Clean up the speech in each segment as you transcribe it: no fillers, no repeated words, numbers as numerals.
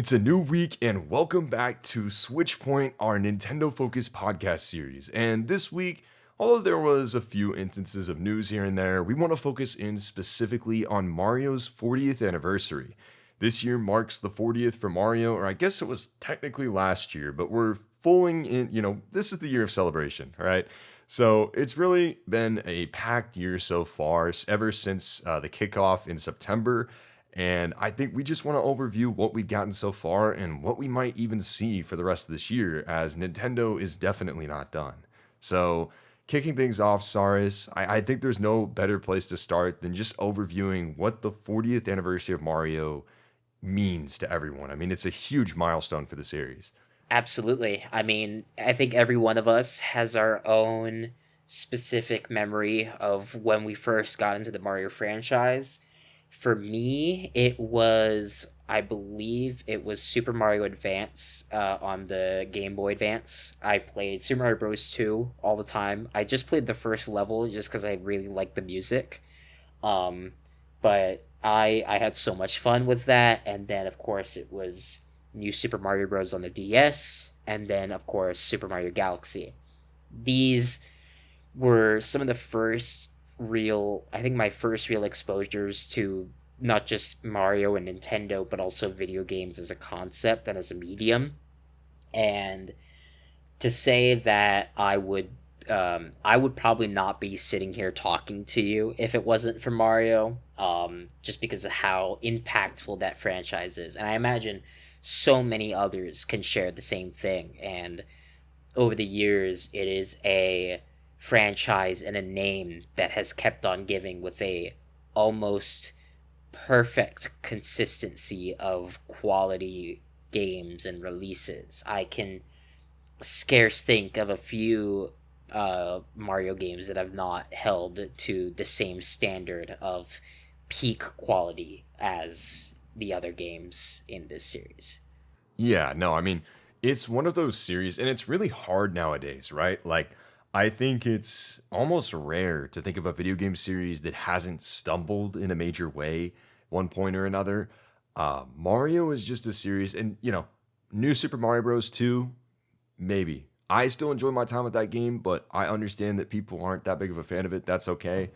It's a new week, and welcome back to Switch Point, our Nintendo focused podcast series. And this week, although there was a few instances of news here and there, we want to focus in specifically on Mario's 40th anniversary. This year marks the 40th for Mario, or I guess it was technically last year, but we're fulling in, this is the year of celebration, right? So it's really been a packed year so far, ever since the kickoff in September. And I think we just want to overview what we've gotten so far and what we might even see for the rest of this year, as Nintendo is definitely not done. So, kicking things off, Saras, I think there's no better place to start than just overviewing what the 40th anniversary of Mario means to everyone. I mean, it's a huge milestone for the series. Absolutely. I mean, I think every one of us has our own specific memory of when we first got into the Mario franchise. For me, I believe it was Super Mario Advance on the Game Boy Advance. I played Super Mario Bros. 2 all the time. I just played the first level just because I really liked the music. Um, but I had so much fun with that. And then, of course, it was New Super Mario Bros. On the DS. And then, of course, Super Mario Galaxy. These were some of the first I think my first real exposures to not just Mario and Nintendo, but also video games as a concept and as a medium. And to say that I would probably not be sitting here talking to you if it wasn't for Mario, just because of how impactful that franchise is. And I imagine so many others can share the same thing. And over the years, it is a franchise and a name that has kept on giving with a almost perfect consistency of quality games and releases. I can scarce think of a few Mario games that have not held to the same standard of peak quality as the other games in this series. Yeah, no, I mean, it's one of those series, and it's really hard nowadays, right? Like, I think it's almost rare to think of a video game series that hasn't stumbled in a major way, one point or another. Mario is just a series, and New Super Mario Bros. 2, maybe. I still enjoy my time with that game, but I understand that people aren't that big of a fan of it. That's okay.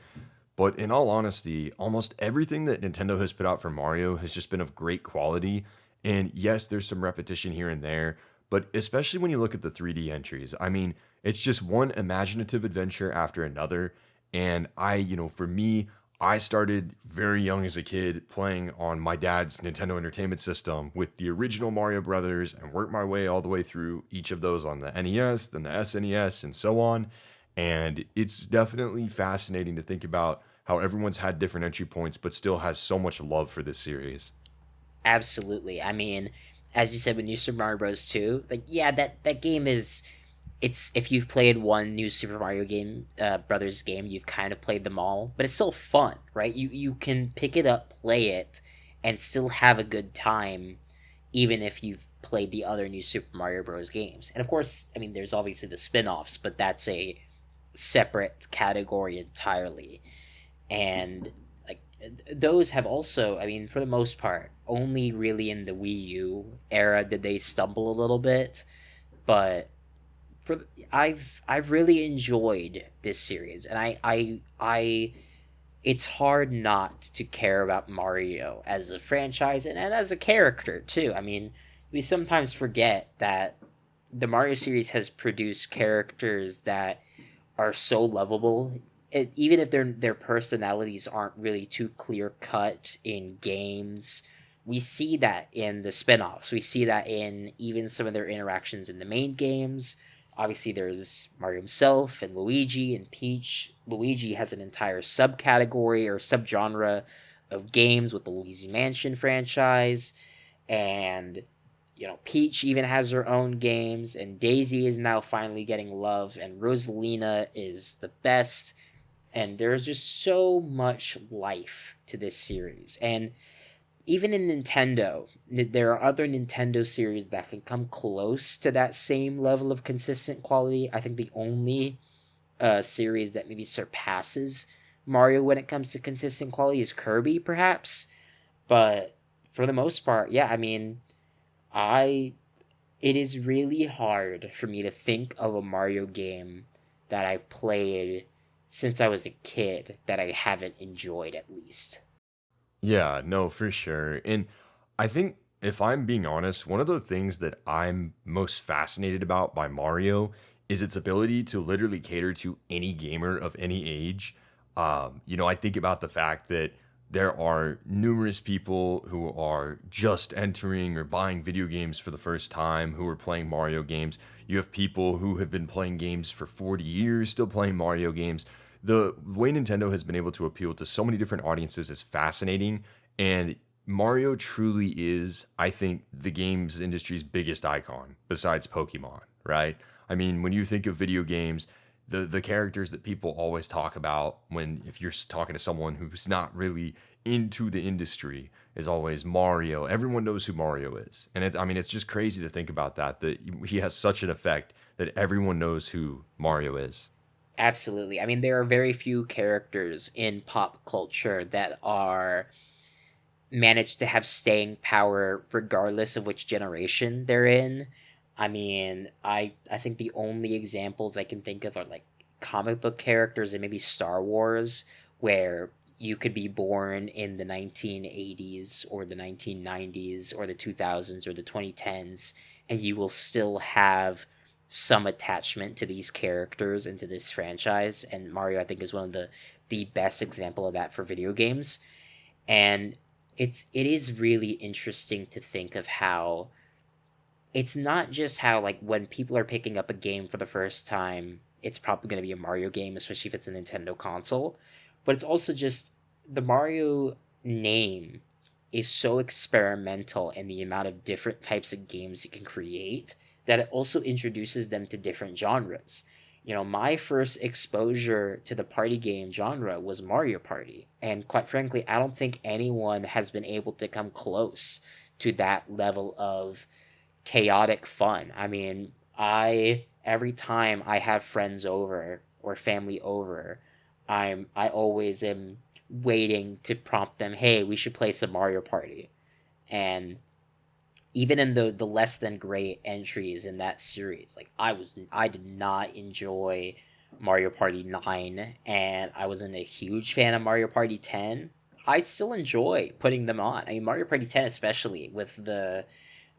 But in all honesty, almost everything that Nintendo has put out for Mario has just been of great quality. And yes, there's some repetition here and there, but especially when you look at the 3D entries, I mean, it's just one imaginative adventure after another. And for me, I started very young as a kid playing on my dad's Nintendo Entertainment System with the original Mario Brothers and worked my way all the way through each of those on the NES, then the SNES, and so on. And it's definitely fascinating to think about how everyone's had different entry points, but still has so much love for this series. Absolutely. I mean, as you said with New Super Mario Bros. 2, like yeah, that game is it's if you've played one New Super Mario game, Brothers game, you've kind of played them all, but it's still fun, right? You can pick it up, play it, and still have a good time, even if you've played the other New Super Mario Bros. Games. And of course, I mean, there's obviously the spin-offs, but that's a separate category entirely. And like those have also, I mean, for the most part, only really in the Wii U era did they stumble a little bit, but I've really enjoyed this series, and I it's hard not to care about Mario as a franchise and as a character too. I mean, we sometimes forget that the Mario series has produced characters that are so lovable. Even if their personalities aren't really too clear cut in games, we see that in the spin-offs. We see that in even some of their interactions in the main games. Obviously, there's Mario himself and Luigi and Peach. Luigi has an entire subcategory or subgenre of games with the Luigi Mansion franchise, and Peach even has her own games, and Daisy is now finally getting love, and Rosalina is the best. And there's just so much life to this series. And even in Nintendo, there are other Nintendo series that can come close to that same level of consistent quality. I think the only series that maybe surpasses Mario when it comes to consistent quality is Kirby, perhaps. But for the most part, yeah, I mean, I it is really hard for me to think of a Mario game that I've played since I was a kid that I haven't enjoyed at least. Yeah, no, for sure. And I think if I'm being honest, one of the things that I'm most fascinated about by Mario is its ability to literally cater to any gamer of any age. I think about the fact that there are numerous people who are just entering or buying video games for the first time who are playing Mario games. You have people who have been playing games for 40 years, still playing Mario games. The way Nintendo has been able to appeal to so many different audiences is fascinating. And Mario truly is, I think, the games industry's biggest icon besides Pokemon, right? I mean, when you think of video games, the characters that people always talk about when if you're talking to someone who's not really into the industry is always Mario. Everyone knows who Mario is. And it's just crazy to think about that he has such an effect that everyone knows who Mario is. Absolutely. I mean, there are very few characters in pop culture that are managed to have staying power regardless of which generation they're in. I mean, I think the only examples I can think of are like comic book characters and maybe Star Wars, where you could be born in the 1980s or the 1990s or the 2000s or the 2010s, and you will still have some attachment to these characters and to this franchise. And Mario, I think, is one of the best example of that for video games. And it is really interesting to think of how it's not just how, like, when people are picking up a game for the first time, it's probably going to be a Mario game, especially if it's a Nintendo console, but it's also just the Mario name is so experimental in the amount of different types of games it can create that it also introduces them to different genres. My first exposure to the party game genre was Mario Party. And quite frankly, I don't think anyone has been able to come close to that level of chaotic fun. I mean, every time I have friends over or family over, I always am waiting to prompt them, "Hey, we should play some Mario Party." And even in the less than great entries in that series, like I did not enjoy Mario Party 9, and I wasn't a huge fan of Mario Party 10. I still enjoy putting them on. I mean, Mario Party 10, especially with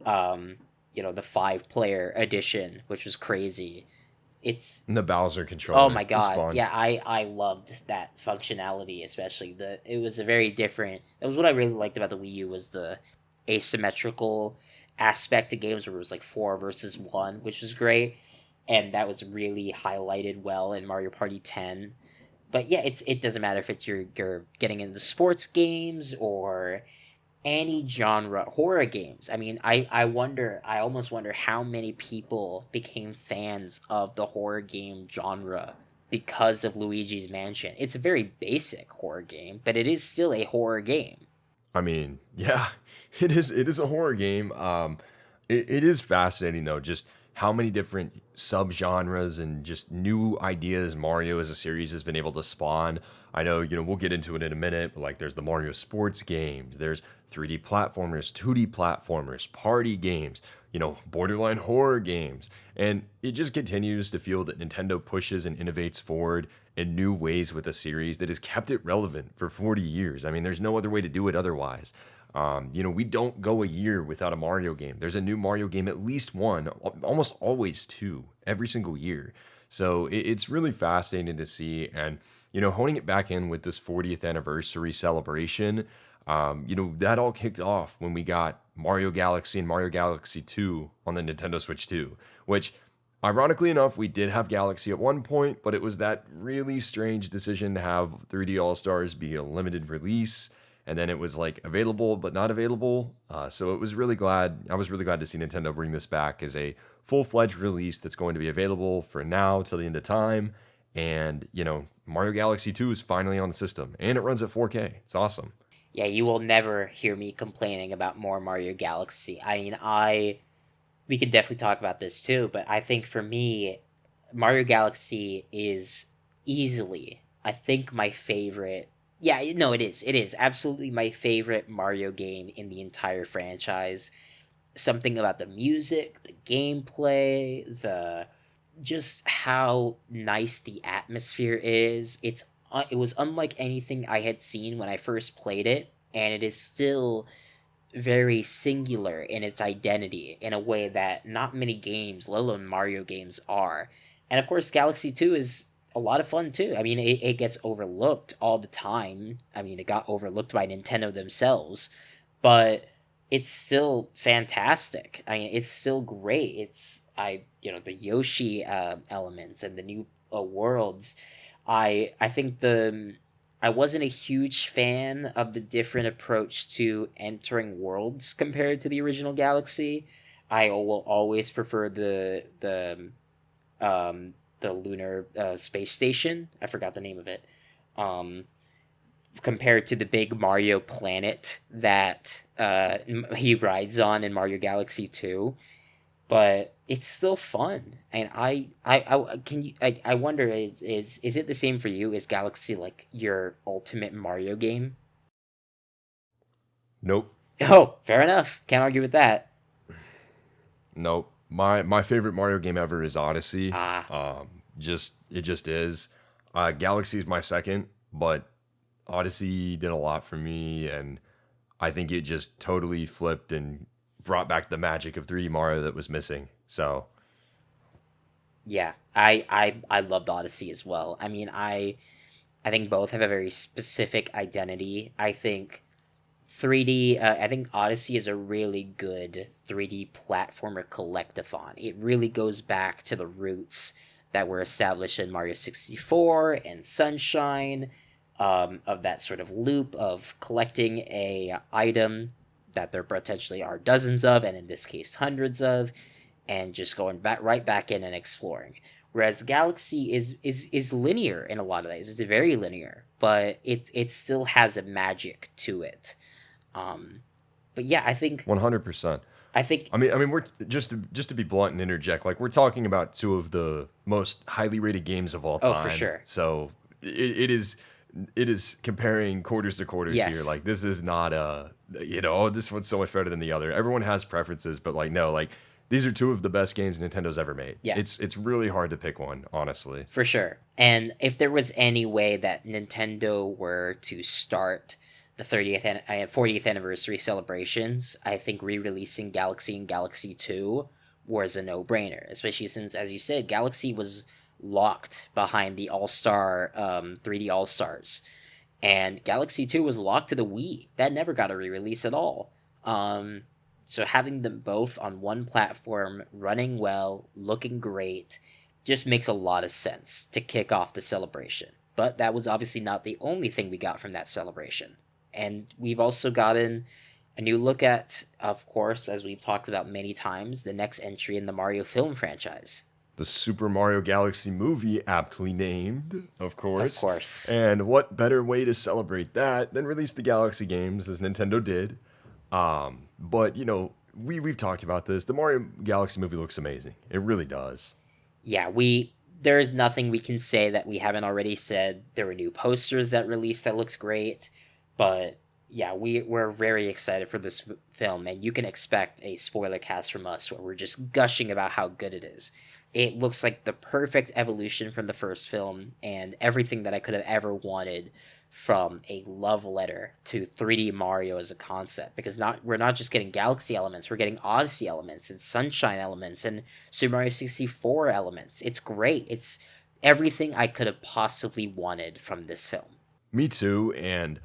um the 5 player edition, which was crazy. It's And the Bowser Oh my controller is god. fun. Yeah, I loved that functionality, especially the it was a very different. That was what I really liked about the Wii U was the asymmetrical aspect to games where it was like 4 versus 1, which was great, and that was really highlighted well in Mario Party 10. But yeah, it doesn't matter if it's you're getting into sports games or any genre horror games. I mean, I almost wonder how many people became fans of the horror game genre because of Luigi's Mansion. It's a very basic horror game, but it is still a horror game. I mean, yeah, it is a horror game. It is fascinating though, just how many different subgenres and just new ideas Mario as a series has been able to spawn. I know, we'll get into it in a minute, but like there's the Mario sports games, there's 3D platformers, 2D platformers, party games, borderline horror games. And it just continues to feel that Nintendo pushes and innovates forward in new ways with a series that has kept it relevant for 40 years. I mean, there's no other way to do it otherwise. We don't go a year without a Mario game. There's a new Mario game, at least one, almost always two, every single year. So it's really fascinating to see. And, honing it back in with this 40th anniversary celebration, that all kicked off when we got Mario Galaxy and Mario Galaxy 2 on the Nintendo Switch 2, which ironically enough, we did have Galaxy at one point, but it was that really strange decision to have 3D All Stars be a limited release, and then it was like available but not available. So it was really glad. I was really glad to see Nintendo bring this back as a full-fledged release that's going to be available for now till the end of time. And Mario Galaxy 2 is finally on the system, and it runs at 4K. It's awesome. Yeah, you will never hear me complaining about more Mario Galaxy. I mean, I we could definitely talk about this too, but I think for me, Mario Galaxy is easily, I think, my favorite. Yeah, no, it is. It is absolutely my favorite Mario game in the entire franchise. something about the music, the gameplay, the just how nice the atmosphere is. It was unlike anything I had seen when I first played it, and it is still very singular in its identity in a way that not many games, let alone Mario games, are. And of course, Galaxy 2 is a lot of fun too. I mean, it gets overlooked all the time. I mean, it got overlooked by Nintendo themselves, but it's still fantastic. I mean, it's still great. The Yoshi elements and the new worlds. I think I wasn't a huge fan of the different approach to entering worlds compared to the original Galaxy. I will always prefer the lunar space station. I forgot the name of it. Um, Compared to the big Mario planet that he rides on in Mario Galaxy 2, but it's still fun. And I wonder, is it the same for you? Is Galaxy like your ultimate Mario game? Nope. Oh, fair enough. Can't argue with that. Nope. My favorite Mario game ever is Odyssey. Ah, Just it just is. Galaxy is my second, but Odyssey did a lot for me, and I think it just totally flipped and brought back the magic of 3D Mario that was missing. So yeah. I loved Odyssey as well. I mean, I think both have a very specific identity. I think 3D. I think Odyssey is a really good 3D platformer collectathon. It really goes back to the roots that were established in Mario 64 and Sunshine, of that sort of loop of collecting a item that there potentially are dozens of, and in this case hundreds of, and just going back right back in and exploring. Whereas Galaxy is linear in a lot of ways. It's very linear, but it still has a magic to it. Um, but yeah, $100. I think I mean, we're just to be blunt and interject. Like we're talking about two of the most highly rated games of all oh for time. sure. So it is comparing quarters to quarters here. Yes, Like this is not oh, this one's so much better than the other. Everyone has preferences, but like no, like these are two of the best games Nintendo's ever made. yeah, It's really hard to pick one, honestly. for sure. And if there was any way that Nintendo were to start the 40th anniversary celebrations, I think re-releasing Galaxy and Galaxy 2 was a no-brainer, especially since, as you said, Galaxy was locked behind the All-Star 3D All-Stars, and Galaxy 2 was locked to the Wii. That never got a re-release at all. Um, so having them both on one platform, running well, looking great, just makes a lot of sense to kick off the celebration. But that was obviously not the only thing we got from that celebration. And we've also gotten a new look at, of course, as we've talked about many times, the next entry in the Mario film franchise. The Super Mario Galaxy movie, aptly named, of Of course. course. And what better way to celebrate that than release the Galaxy games as Nintendo did? But we've talked about this. The Mario Galaxy movie looks amazing. It really does. Yeah, there is nothing we can say that we haven't already said. There were new posters that released that looked great, but yeah, we're very excited for this film, and you can expect a spoiler cast from us where we're just gushing about how good it is. It looks like the perfect evolution from the first film, and everything that I could have ever wanted from a love letter to 3D Mario as a concept. Because not we're not just getting Galaxy elements, we're getting Odyssey elements and Sunshine elements and Super Mario 64 elements. It's great. It's everything I could have possibly wanted from this film. Me too, and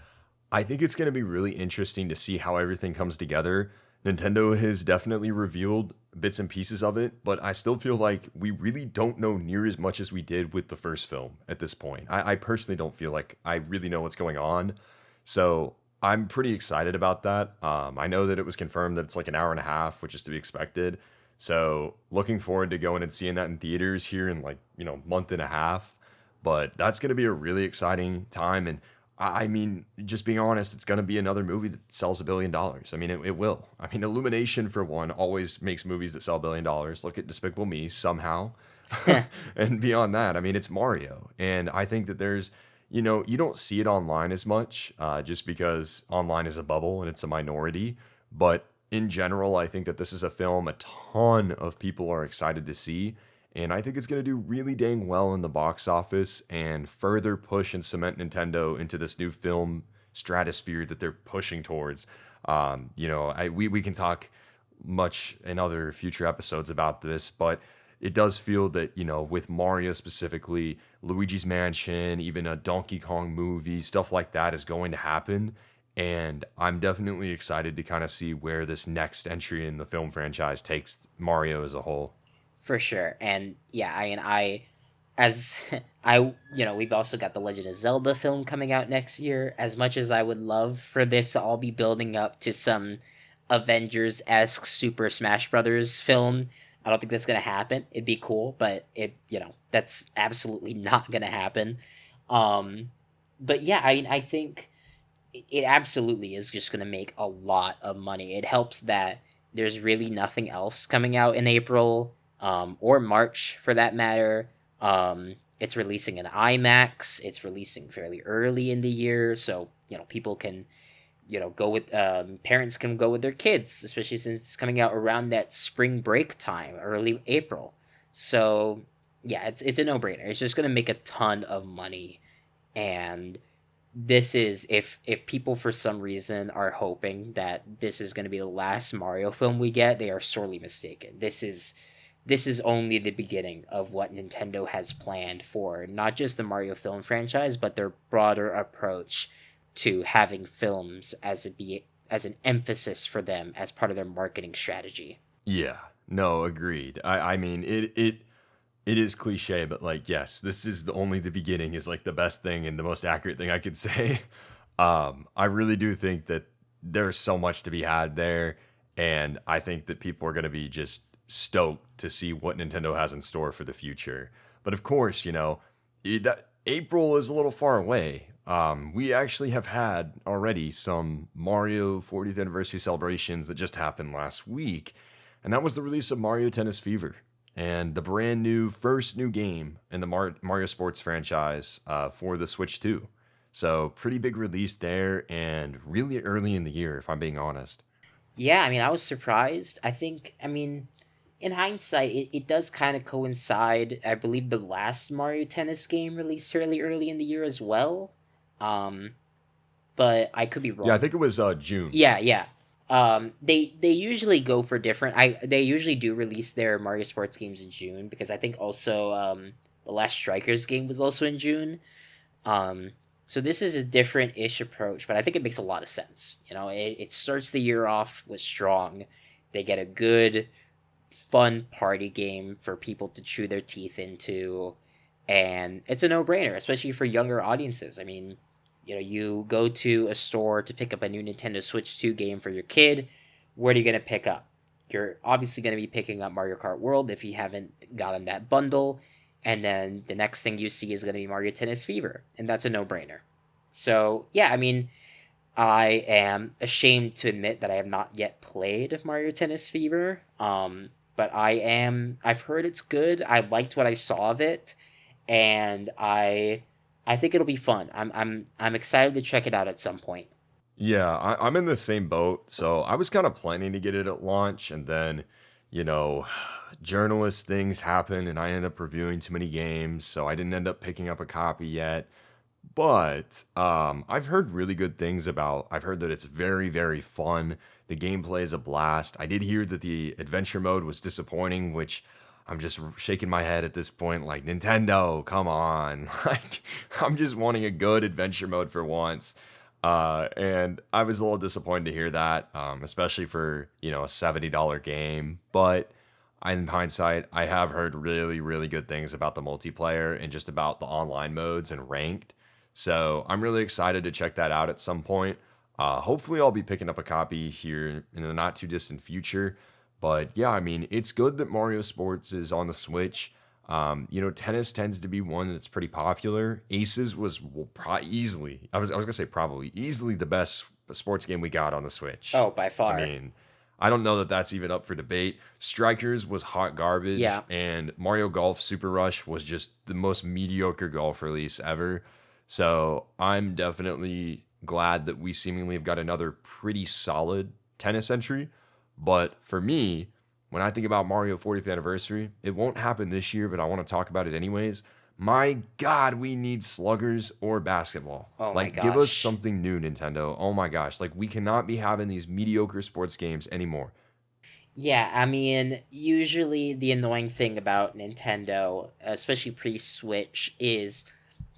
I think it's going to be really interesting to see how everything comes together. Nintendo has definitely revealed bits and pieces of it, but I still feel like we really don't know near as much as we did with the first film at this point. I personally don't feel like I really know what's going on. So I'm pretty excited about that. I know that it was confirmed that it's like an hour and a half, which is to be expected. So looking forward to going and seeing that in theaters here in like, month and a half. But that's going to be a really exciting time. And I mean, just being honest, it's going to be another movie that sells $1 billion. I mean, it will. I mean, Illumination, for one, always makes movies that sell $1 billion. Look at Despicable Me somehow. And beyond that, I mean, it's Mario. And I think that you don't see it online as much just because online is a bubble and it's a minority. But in general, I think that this is a film a ton of people are excited to see. And I think it's going to do really dang well in the box office and further push and cement Nintendo into this new film stratosphere that they're pushing towards. We can talk much in other future episodes about this, but it does feel that, with Mario specifically, Luigi's Mansion, even a Donkey Kong movie, stuff like that is going to happen. And I'm definitely excited to kind of see where this next entry in the film franchise takes Mario as a whole. For sure. And yeah, I mean, as we've also got the Legend of Zelda film coming out next year. As much as I would love for this to all be building up to some Avengers esque Super Smash Brothers film, I don't think that's gonna happen. It'd be cool, but that's absolutely not gonna happen. Um, but yeah, I mean, I think it absolutely is just gonna make a lot of money. It helps that there's really nothing else coming out in April, or March for that matter. It's releasing in IMAX. It's releasing fairly early in the year, so people can go with parents can go with their kids, especially since it's coming out around that spring break time, early April. So yeah, it's a no brainer. It's just gonna make a ton of money, and this is if people for some reason are hoping that this is going to be the last Mario film we get, they are sorely mistaken. This is only the beginning of what Nintendo has planned for not just the Mario film franchise, but their broader approach to having films as an emphasis for them as part of their marketing strategy. Yeah, no, agreed. I mean, it is cliche, but like, yes, this is only the beginning is like the best thing and the most accurate thing I could say. I really do think that there's so much to be had there, and I think that people are going to be just stoked to see what Nintendo has in store for the future. But of course, that April is a little far away. We actually have had already some Mario 40th anniversary celebrations that just happened last week, and that was the release of Mario Tennis Fever and the brand new first new game in the Mario Sports franchise for the Switch 2. So pretty big release there, and really early in the year, if I'm being honest. Yeah, I mean, I was surprised. I mean, in hindsight, it does kind of coincide. I believe the last Mario Tennis game released fairly early in the year as well. Um, but I could be Yeah, I wrong. think it was June. Yeah, yeah. They usually go for different. They usually do release their Mario Sports games in June because I think also the last Strikers game was also in June. So this is a different ish approach, but I think it makes a lot of sense. It starts the year off with strong. They get a good, fun party game for people to chew their teeth into, and it's a no brainer, especially for younger audiences. I mean, you go to a store to pick up a new Nintendo Switch 2 game for your kid. What are you going to pick up? You're obviously going to be picking up Mario Kart World if you haven't gotten that bundle. And then the next thing you see is going to be Mario Tennis Fever. And that's a no brainer. So, yeah, I mean, I am ashamed to admit that I have not yet played Mario Tennis Fever. But I've heard it's good. I liked what I saw of it. And I think it'll be fun. I'm excited to check it out at some point. Yeah, I'm in the same boat. So I was kind of planning to get it at launch, and then, you know, journalist things happened, and I ended up reviewing too many games, so I didn't end up picking up a copy yet. But I've heard really good things about. I've heard that it's very, very fun. The gameplay is a blast. I did hear that the adventure mode was disappointing, which I'm just shaking my head at this point. Like, Nintendo, come on! Like, I'm just wanting a good adventure mode for once. And I was a little disappointed to hear that, especially for a $70 game. But in hindsight, I have heard really, really good things about the multiplayer and just about the online modes and ranked. So I'm really excited to check that out at some point. Hopefully, I'll be picking up a copy here in the not too distant future. But yeah, I mean, it's good that Mario Sports is on the Switch. Tennis tends to be one that's pretty popular. Aces was easily, I was gonna say probably easily the best sports game we got on the Switch. Oh, by I far. mean, I don't know that that's even up for debate. Strikers was hot garbage, Yeah. and Mario Golf Super Rush was just the most mediocre golf release ever. So I'm definitely glad that we seemingly have got another pretty solid tennis entry. But for me, when I think about Mario 40th anniversary, it won't happen this year, but I want to talk about it anyways. My God, we need sluggers or basketball. Oh my Like, give us gosh. something new, Nintendo. Oh my gosh. Like, we cannot be having these mediocre sports games anymore. Yeah, I mean, usually the annoying thing about Nintendo, especially pre-Switch, is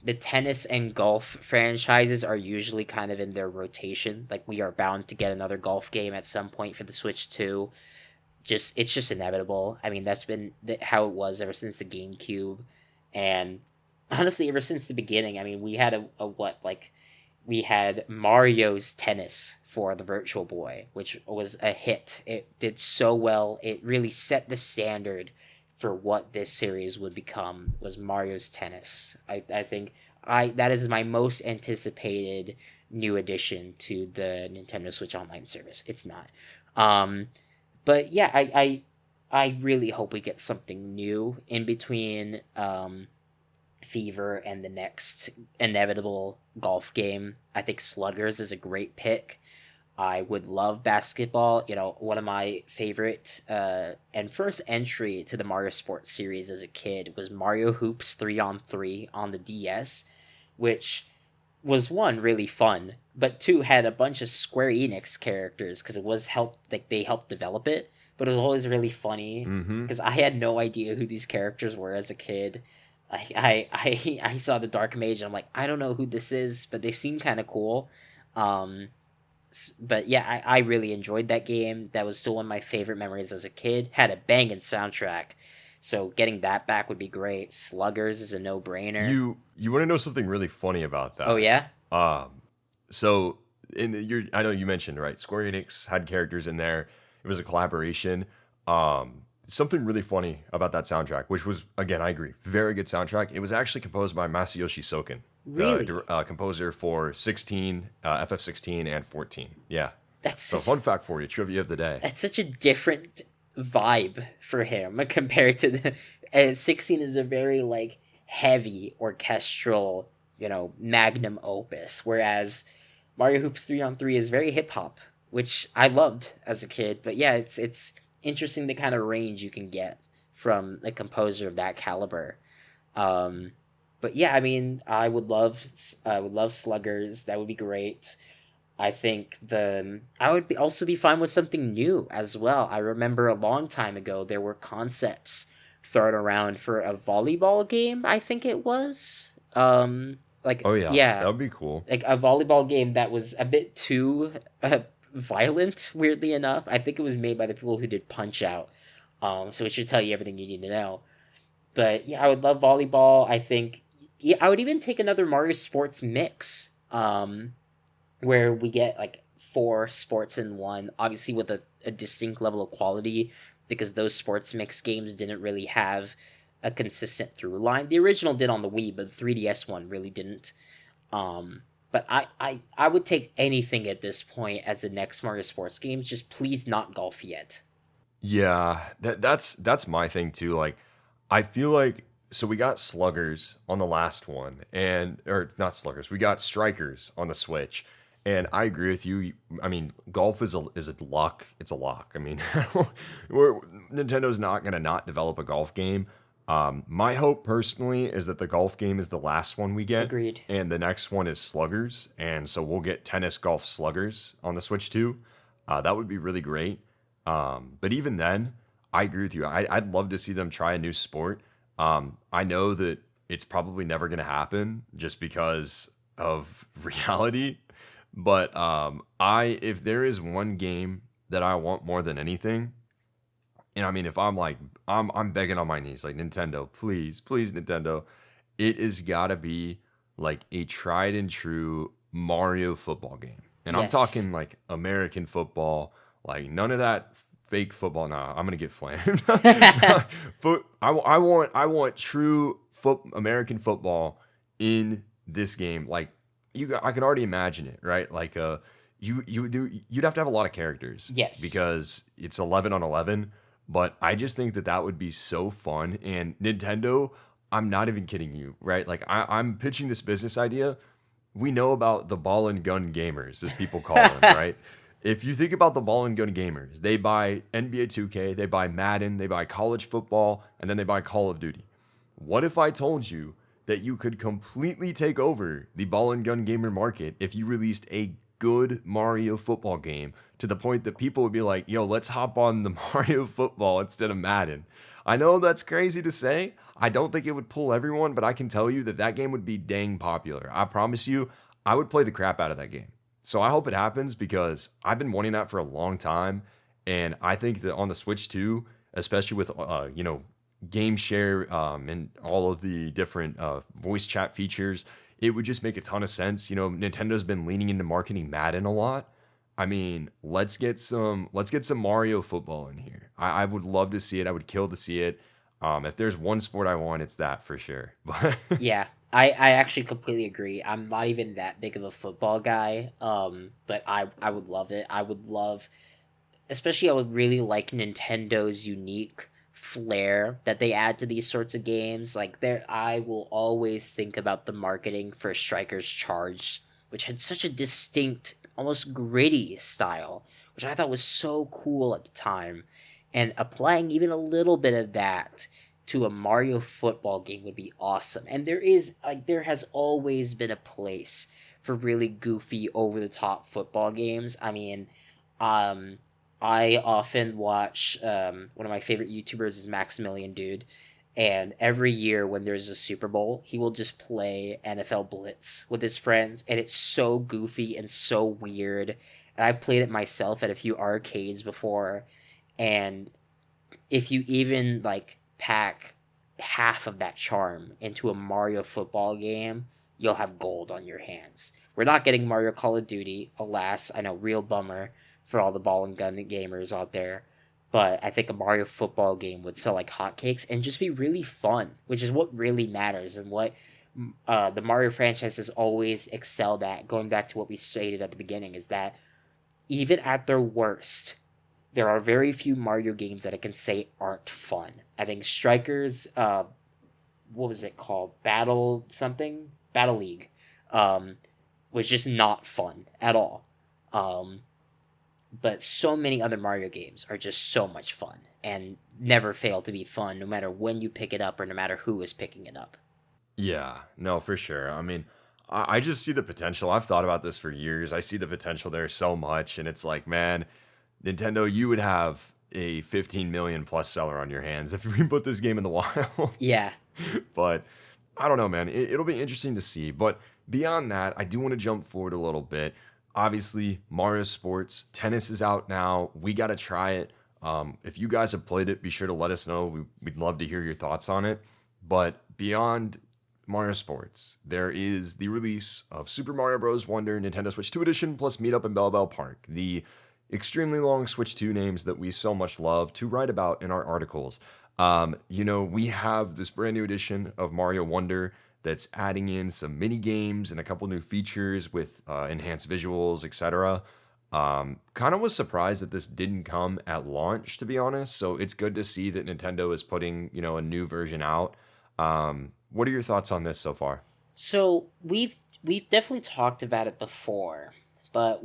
the tennis and golf franchises are usually kind of in their rotation. Like we are bound to get another golf game at some point for the Switch 2. Just it's just inevitable. I mean, that's been how it was ever since the GameCube, and honestly, ever since the beginning. I mean, we had a what like we had Mario's Tennis for the Virtual Boy, which was a hit. It did so well. It really set the standard for what this series would become. Was Mario's Tennis. I think I that is my most anticipated new addition to the Nintendo Switch Online service. It's not. Um, but yeah, I really hope we get something new in between Fever and the next inevitable golf game. I think Sluggers is a great pick. I would love basketball. You know, one of my favorite and first entry to the Mario Sports series as a kid was Mario Hoops 3 on 3 on the DS, which was one really fun, but two had a bunch of Square Enix characters because it was helped like they helped develop it, but it was always really funny Mm-hmm. because I had no idea who these characters were as a kid. I saw the Dark Mage and I'm like, I don't know who this is, but they seem kind of cool. Um, but yeah, I really enjoyed that game. That was still one of my favorite memories as a kid. Had a banging soundtrack, so getting that back would be great. Sluggers is a no brainer. You want to know something really funny about Oh that? yeah, Um, so I know you mentioned right. Square Enix had characters in there. It was a collaboration. Something really funny about that soundtrack, which was again, I agree, very good soundtrack. It was actually composed by Masayoshi Soken, the really. composer for 16, FF16, and 14. Yeah. That's So such fun fact for you, trivia of the day. that's such a different vibe for him compared to the 16 is a very like heavy orchestral, magnum opus, whereas Mario Hoops 3 on 3 is very hip hop, which I loved as a kid. But yeah, it's interesting the kind of range you can get from a composer of that caliber. Um, but yeah, I mean, I would love Sluggers. That would be great. I think I would also be fine with something new as well. I remember a long time ago there were concepts thrown around for a volleyball game. I think it was like Oh yeah, that yeah, would be cool. like a volleyball game that was a bit too violent. Weirdly enough, I think it was made by the people who did Punch Out. So it should tell you everything you need to know. But yeah, I would love volleyball. I think yeah, I would even take another Mario Sports mix. Where we get like four sports in one, obviously with a distinct level of quality, because those sports mix games didn't really have a consistent through line. The original did on the Wii, but the 3DS one really didn't. But I would take anything at this point as the next Mario Sports games. Just please not golf yet. Yeah, that's my thing too. Like, I feel like so we got sluggers on the last one, and or not sluggers, we got strikers on the Switch, and I agree with you. I mean, golf is a lock. It's a lock. I mean, we're, Nintendo's not gonna not develop a golf game. My hope personally is that the golf game is the last one we get, Agreed. and the next one is sluggers, and so we'll get tennis golf sluggers on the Switch too. That would be really great. But even then, I agree with you. I'd love to see them try a new sport. I know that it's probably never going to happen just because of reality. But I if there is one game that I want more than anything, and I mean if I'm like I'm begging on my knees like Nintendo, please, please Nintendo, it has got to be like a tried and true Mario football game. And I'm Yes. talking like American football, like none of that fake football. Nah, I'm gonna get flamed. I want true American football in this game. Like I can already imagine it, right? Like you'd have to have a lot of characters Yes. because it's 11 on 11. But I just think that that would be so fun. And Nintendo, I'm not even kidding you, right? Like I'm pitching this business idea. We know about the ball and gun gamers, as people call them, right? if you think about the ball and gun gamers, they buy NBA 2K, they buy Madden, they buy college football, and then they buy Call of Duty. What if I told you that you could completely take over the ball and gun gamer market if you released a good Mario football game to the point that people would be like, yo, let's hop on the Mario football instead of Madden? I know that's crazy to say. I don't think it would pull everyone, but I can tell you that that game would be dang popular. I promise you, I would play the crap out of that game. So I hope it happens because I've been wanting that for a long time. And I think that on the Switch too, especially with, game share and all of the different voice chat features, it would just make a ton of sense. Nintendo's been leaning into marketing Madden a lot. I mean, let's get some Mario football in here. I would love to see it. I would kill to see it. If there's one sport I want, it's that for sure. But Yeah, I actually completely agree. I'm not even that big of a football guy, but I would love it. I would love, especially I would really like Nintendo's unique flair that they add to these sorts of games. Like there, I will always think about the marketing for Strikers Charge, which had such a distinct, almost gritty style, which I thought was so cool at the time. And applying even a little bit of that to a Mario football game would be awesome. And there has always been a place for really goofy, over the top football games. I mean, um, I often watch one of my favorite YouTubers is Maximilian Dude, and every year when there's a Super Bowl, he will just play NFL Blitz with his friends, and it's so goofy and so weird. And I've played it myself at a few arcades before, and if you even like pack half of that charm into a Mario football game, you'll have gold on your hands. We're not getting Mario Call of Duty, alas. I know, real bummer for all the ball and gun gamers out there. But I think a Mario football game would sell like hotcakes and just be really fun, which is what really matters and what the Mario franchise has always excelled at. Going back to what we stated at the beginning, is that even at their worst, there are very few Mario games that I can say aren't fun. I think Strikers, what was it called? Battle something? Battle League, um, was just not fun at all. Um, but so many other Mario games are just so much fun and never fail to be fun, no matter when you pick it up or no matter who is picking it up. yeah, no, for sure. I mean, I just see the potential. I've thought about this for years. I see the potential there so much, and it's like, man, Nintendo, you would have a 15 million plus seller on your hands if we put this game in the wild. Yeah. But I don't know, man. It'll be interesting to see. But beyond that, I do want to jump forward a little bit. Obviously, Mario Sports Tennis is out now. We got to try it. If you guys have played it, be sure to let us know. We'd love to hear your thoughts on it. But beyond Mario Sports, there is the release of Super Mario Bros. Wonder Nintendo Switch 2 Edition plus Meetup in Bell Bell Park, the extremely long Switch 2 names that we so much love to write about in our articles. We have this brand new edition of Mario Wonder that's adding in some mini games and a couple new features with enhanced visuals, etc. Kind of was surprised that this didn't come at launch, to be honest. So it's good to see that Nintendo is putting, a new version out. What are your thoughts on this so far? So we've definitely talked about it before, but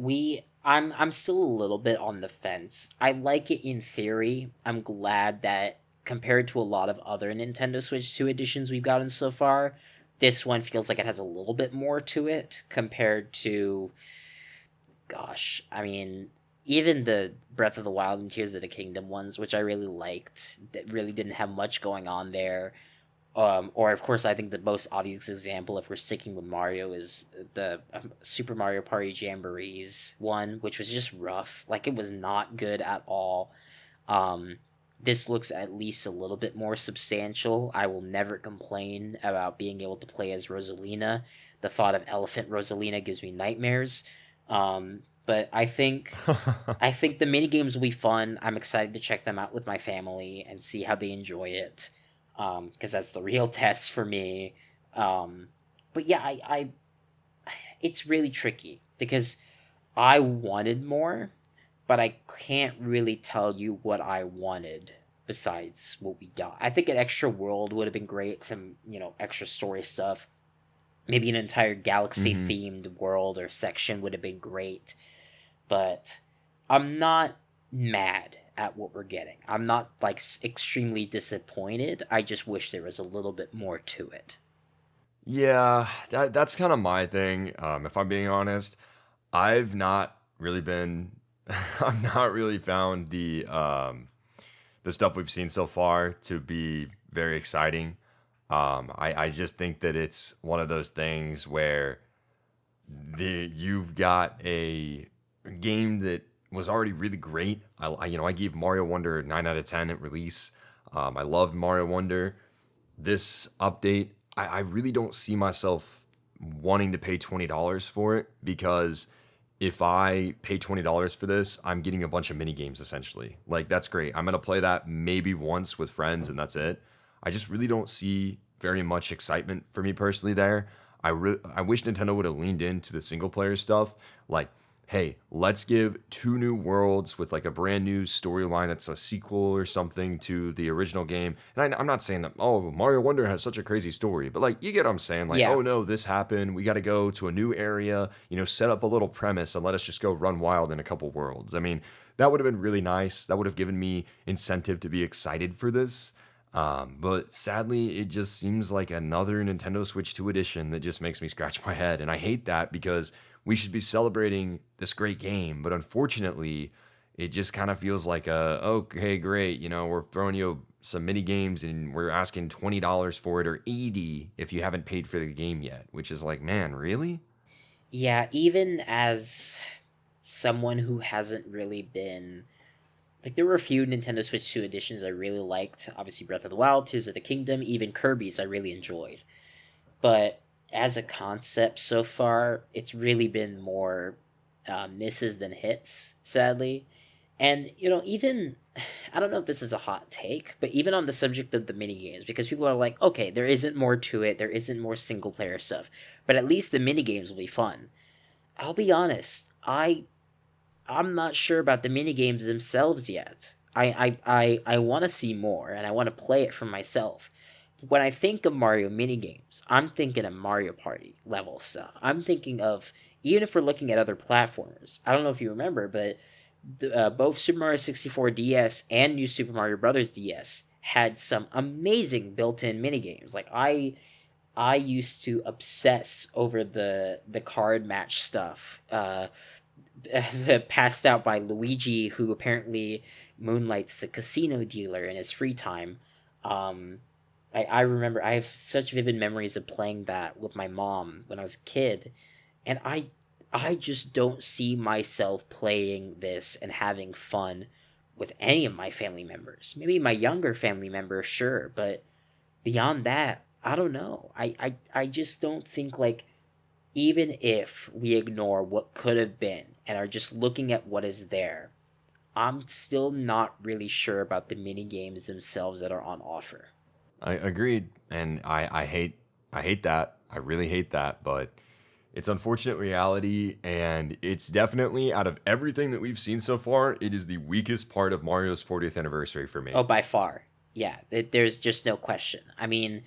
I'm still a little bit on the fence. I like it in theory. I'm glad that compared to a lot of other Nintendo Switch 2 editions we've gotten so far, this one feels like it has a little bit more to it compared to, gosh, I mean, even the Breath of the Wild and Tears of the Kingdom ones, which I really liked, that really didn't have much going on there. Or of course, I think the most obvious example, if we're sticking with Mario, is the Super Mario Party Jamborees one, which was just rough. Like it was not good at all. Um, this looks at least a little bit more substantial. I will never complain about being able to play as Rosalina. The thought of Elephant Rosalina gives me nightmares. But I think the mini games will be fun. I'm excited to check them out with my family and see how they enjoy it, because that's the real test for me. But yeah, it's really tricky because I wanted more, but I can't really tell you what I wanted besides what we got. I think an extra world would have been great, some extra story stuff. Maybe an entire galaxy Hmm. themed world or section would have been great, but I'm not mad at what we're getting. I'm not like extremely disappointed. I just wish there was a little bit more to it. Yeah, that's kind of my thing. If I'm being honest, I've not really been, I've not really found the stuff we've seen so far to be very exciting. I just think that it's one of those things where you've got a game that was already really great. I gave Mario Wonder a 9 out of 10 at release. I loved Mario Wonder. This update, I really don't see myself wanting to pay $20 for it, because if I pay $20 for this, I'm getting a bunch of mini games essentially. Like, that's great. I'm gonna play that maybe once with friends and that's it. I just really don't see very much excitement for me personally there. I wish Nintendo would have leaned into the single player stuff. Like, hey, let's give two new worlds with like a brand new storyline that's a sequel or something to the original game. And I'm not saying that, oh, Mario Wonder has such a crazy story, but like, you get what I'm saying. Like, Yeah. oh no, this happened. We got to go to a new area, set up a little premise and let us just go run wild in a couple worlds. I mean, that would have been really nice. That would have given me incentive to be excited for this. But sadly, it just seems like another Nintendo Switch 2 edition that just makes me scratch my head. And I hate that, because we should be celebrating this great game. But unfortunately, it just kind of feels like okay, great. We're throwing you some mini games and we're asking $20 for it, or 80 if you haven't paid for the game yet, which is like, man, really? Yeah, even as someone who hasn't really been like, there were a few Nintendo Switch 2 editions I really liked. Obviously Breath of the Wild, Tears of the Kingdom, even Kirby's I really enjoyed. But as a concept so far, it's really been more misses than hits, sadly. And, even, I don't know if this is a hot take, but even on the subject of the mini games, because people are like, okay, there isn't more to it, there isn't more single player stuff, but at least the mini games will be fun. I'll be honest, I'm not sure about the mini games themselves yet. I want to see more, and I want to play it for myself. When I think of Mario mini games, I'm thinking of Mario Party level stuff. I'm thinking of, even if we're looking at other platformers, I don't know if you remember, but both Super Mario 64 DS and New Super Mario Brothers DS had some amazing built-in mini games. Like, I used to obsess over the card match stuff. Passed out by Luigi, who apparently moonlights as a casino dealer in his free time. Um, I remember, I have such vivid memories of playing that with my mom when I was a kid, and I just don't see myself playing this and having fun with any of my family members. Maybe my younger family members, sure, but beyond that, I don't know. I just don't think, like, even if we ignore what could have been and are just looking at what is there, I'm still not really sure about the mini games themselves that are on offer. I agreed, and I hate that. I really hate that, but it's unfortunate reality, and it's definitely, out of everything that we've seen so far, it is the weakest part of Mario's 40th anniversary for me. Oh, by far. Yeah, there's just no question. I mean,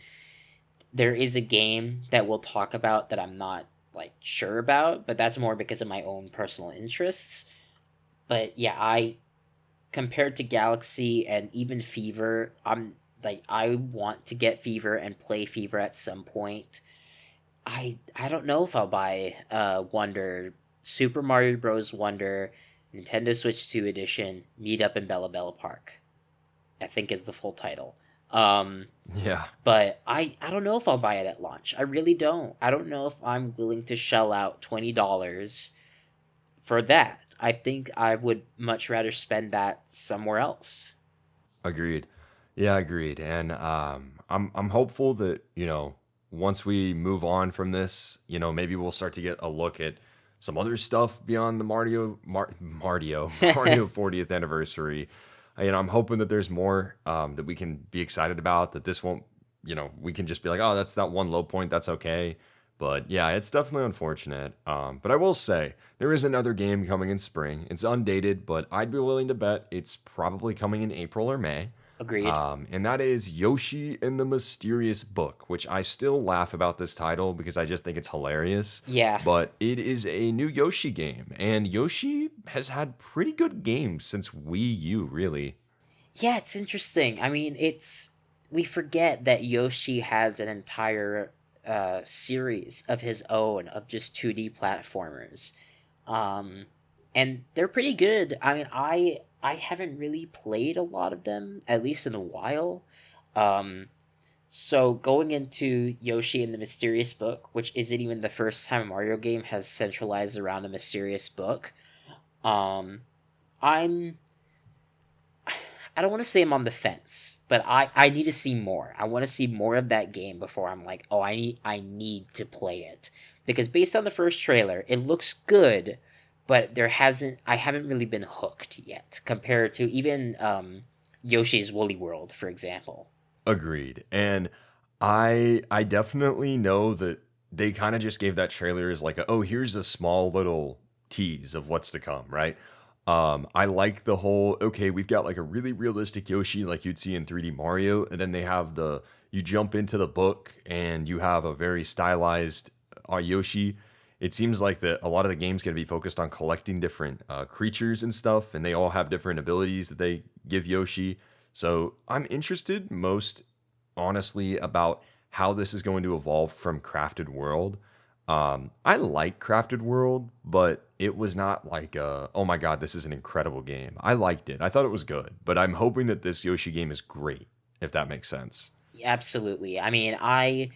there is a game that we'll talk about that I'm not like sure about, but that's more because of my own personal interests. But yeah, I compared to Galaxy and even Fever, I'm like, I want to get Fever and play Fever at some point. I don't know if I'll buy Wonder, Super Mario Bros. Wonder, Nintendo Switch 2 edition, Meet Up in Bella Bella Park, I think is the full title. Um Yeah, but I don't know if I'll buy it at launch. I really don't. I don't know if I'm willing to shell out $20 for that. I think I would much rather spend that somewhere else. agreed. Yeah, agreed. And I'm hopeful that once we move on from this, maybe we'll start to get a look at some other stuff beyond the Mario 40th anniversary. I'm hoping that there's more that we can be excited about. That this won't, we can just be like, oh, that's that one low point. That's okay. But yeah, it's definitely unfortunate. But I will say there is another game coming in spring. It's undated, but I'd be willing to bet it's probably coming in April or May. Agreed. And that is Yoshi and the Mysterious Book, which I still laugh about this title because I just think it's hilarious. Yeah. But it is a new Yoshi game, and Yoshi has had pretty good games since Wii U, really. Yeah, it's interesting. I mean, it's we forget that Yoshi has an entire series of his own of just 2D platformers. Um and they're pretty good. I mean, I haven't really played a lot of them, at least in a while. Um so going into Yoshi and the Mysterious Book, which isn't even the first time a Mario game has centralized around a mysterious book, um I'm I don't want to say I'm on the fence, but I need to see more. I want to see more of that game before I'm like, oh, I need to play it, because based on the first trailer, it looks good, but I haven't really been hooked yet compared to even Yoshi's Woolly World, for example. Agreed. And I definitely know that they kind of just gave that trailer as like, oh, here's a small little tease of what's to come, right? I like the whole, okay, we've got like a really realistic Yoshi like you'd see in 3D Mario, and then they have the you jump into the book and you have a very stylized Yoshi. It seems like a lot of the game's going to be focused on collecting different creatures and stuff, and they all have different abilities that they give Yoshi. So I'm interested most honestly about how this is going to evolve from Crafted World. I like Crafted World, but it was not like, oh my god, this is an incredible game. I liked it. I thought it was good, but I'm hoping that this Yoshi game is great, if that makes sense. Absolutely. I mean, I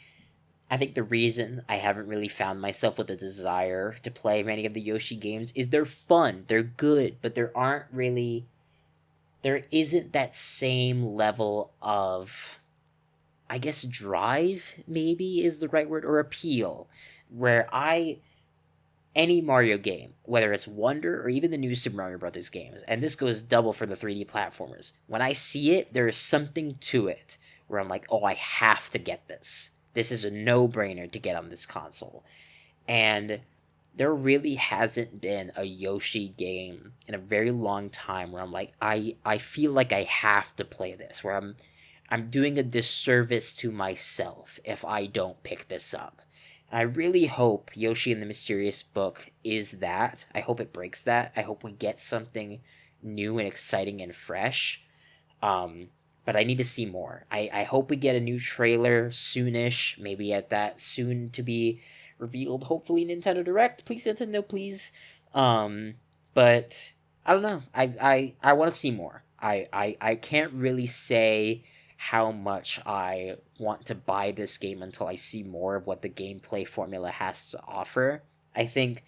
think the reason I haven't really found myself with a desire to play many of the Yoshi games is they're fun, they're good, but there isn't that same level of, I guess, drive, maybe is the right word, or appeal, where any Mario game, whether it's Wonder or even the new Super Mario Brothers games, and this goes double for the 3D platformers, when I see it, there is something to it where I'm like, oh, I have to get this. This is a no brainer to get on this console. And there really hasn't been a Yoshi game in a very long time where I'm like, I feel like I have to play this, where I'm doing a disservice to myself if I don't pick this up. And I really hope Yoshi and the Mysterious Book is that. I hope it breaks that. I hope we get something new and exciting and fresh. Um, but I need to see more. I hope we get a new trailer soonish, maybe at that soon to be revealed, hopefully Nintendo Direct. Please, Nintendo, please. Um, but I don't know. I want to see more. I can't really say how much I want to buy this game until I see more of what the gameplay formula has to offer. I think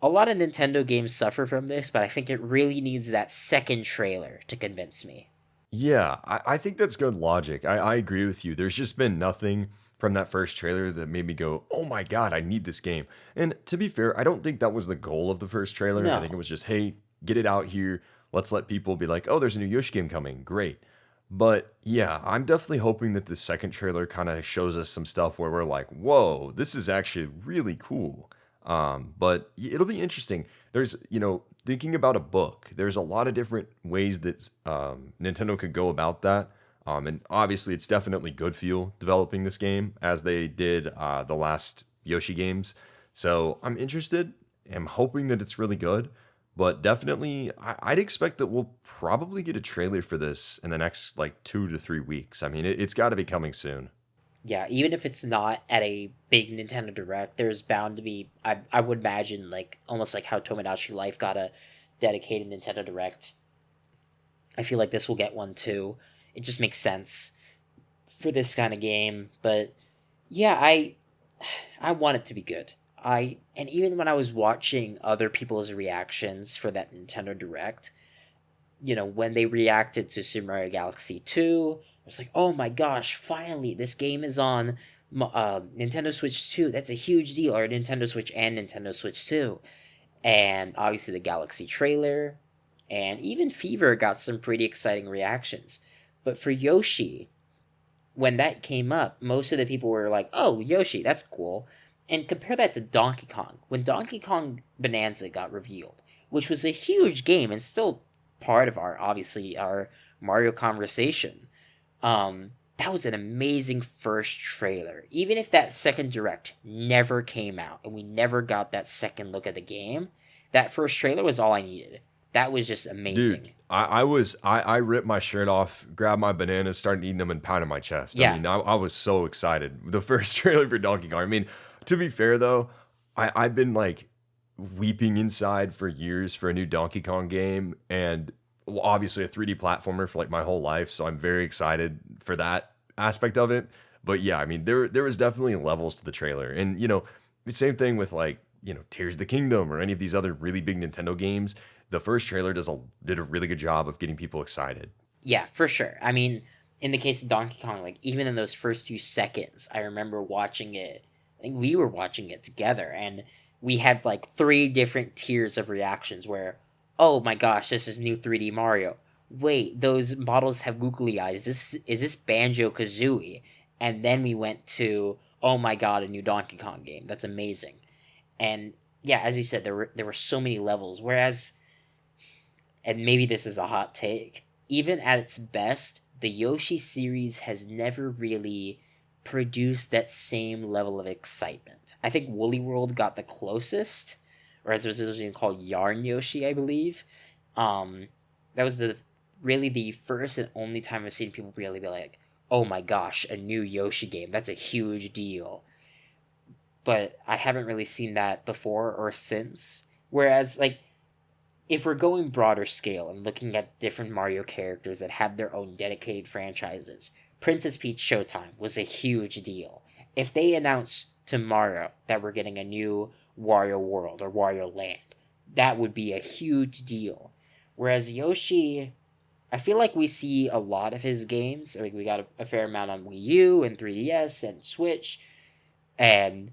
a lot of Nintendo games suffer from this, but I think it really needs that second trailer to convince me. Yeah, I think that's good logic. I agree with you. There's just been nothing from that first trailer that made me go, oh my God, I need this game. And to be fair, I don't think that was the goal of the first trailer. I think it No. was just, hey, get it out here. Let's let people be like, oh, there's a new Yoshi game coming. Great. But yeah, I'm definitely hoping that the second trailer kind of shows us some stuff where we're like, whoa, this is actually really cool. But it'll be interesting. There's, thinking about a book, there's a lot of different ways that Nintendo could go about that. And obviously, it's definitely good feel developing this game as they did the last Yoshi games. So I'm interested. I'm hoping that it's really good. But definitely, I'd expect that we'll probably get a trailer for this in the next like 2 to 3 weeks. I mean, it's got to be coming soon. Yeah, even if it's not at a big Nintendo Direct, there's bound to be. I would imagine, like, almost like how Tomodachi Life got a dedicated Nintendo Direct. I feel like this will get one too. It just makes sense for this kind of game. But yeah, I want it to be good. And even when I was watching other people's reactions for that Nintendo Direct, when they reacted to Super Mario Galaxy 2, I was like, oh my gosh, finally, this game is on Nintendo Switch 2. That's a huge deal. Or Nintendo Switch and Nintendo Switch 2. And obviously, the Galaxy trailer and even Fever got some pretty exciting reactions. But for Yoshi, when that came up, most of the people were like, oh, Yoshi, that's cool. And compare that to Donkey Kong. When Donkey Kong Bonanza got revealed, which was a huge game and still part of obviously, our Mario conversation. That was an amazing first trailer. Even if that second direct never came out and we never got that second look at the game, that first trailer was all I needed. That was just Dude, amazing. I ripped my shirt off, grabbed my bananas, started eating them, and pounded my chest. I Yeah, mean, I was so excited. The first trailer for Donkey Kong. I mean, to be fair though, I've been like weeping inside for years for a new Donkey Kong game, and well, obviously a 3D platformer for like my whole life. So I'm very excited for that aspect of it. But yeah, I mean, there was definitely levels to the trailer, and the same thing with like Tears of the Kingdom or any of these other really big Nintendo games. The first trailer did a really good job of getting people excited. yeah, for sure. I mean, in the case of Donkey Kong, like even in those first 2 seconds, I remember watching it. I think we were watching it together, and we had like three different tiers of reactions. Where, oh my gosh, this is new 3D Mario. Wait, those models have googly eyes. Is this Banjo Kazooie? And then we went to, oh my god, a new Donkey Kong game. That's amazing. And yeah, as you said, there were so many levels. Whereas, and maybe this is a hot take, even at its best, the Yoshi series has never really produced that same level of excitement. I think Woolly World got the closest, or as it was originally called, Yarn Yoshi, I believe. Um, that was the really the first and only time I've seen people really be like, "Oh my gosh, a new Yoshi game! That's a huge deal." But I haven't really seen that before or since. Whereas, like, if we're going broader scale and looking at different Mario characters that have their own dedicated franchises, Princess Peach Showtime was a huge deal. If they announce tomorrow that we're getting a new Wario World or Wario Land, that would be a huge deal. Whereas Yoshi, I feel like we see a lot of his games. I mean, we got a fair amount on Wii U and 3DS and Switch, and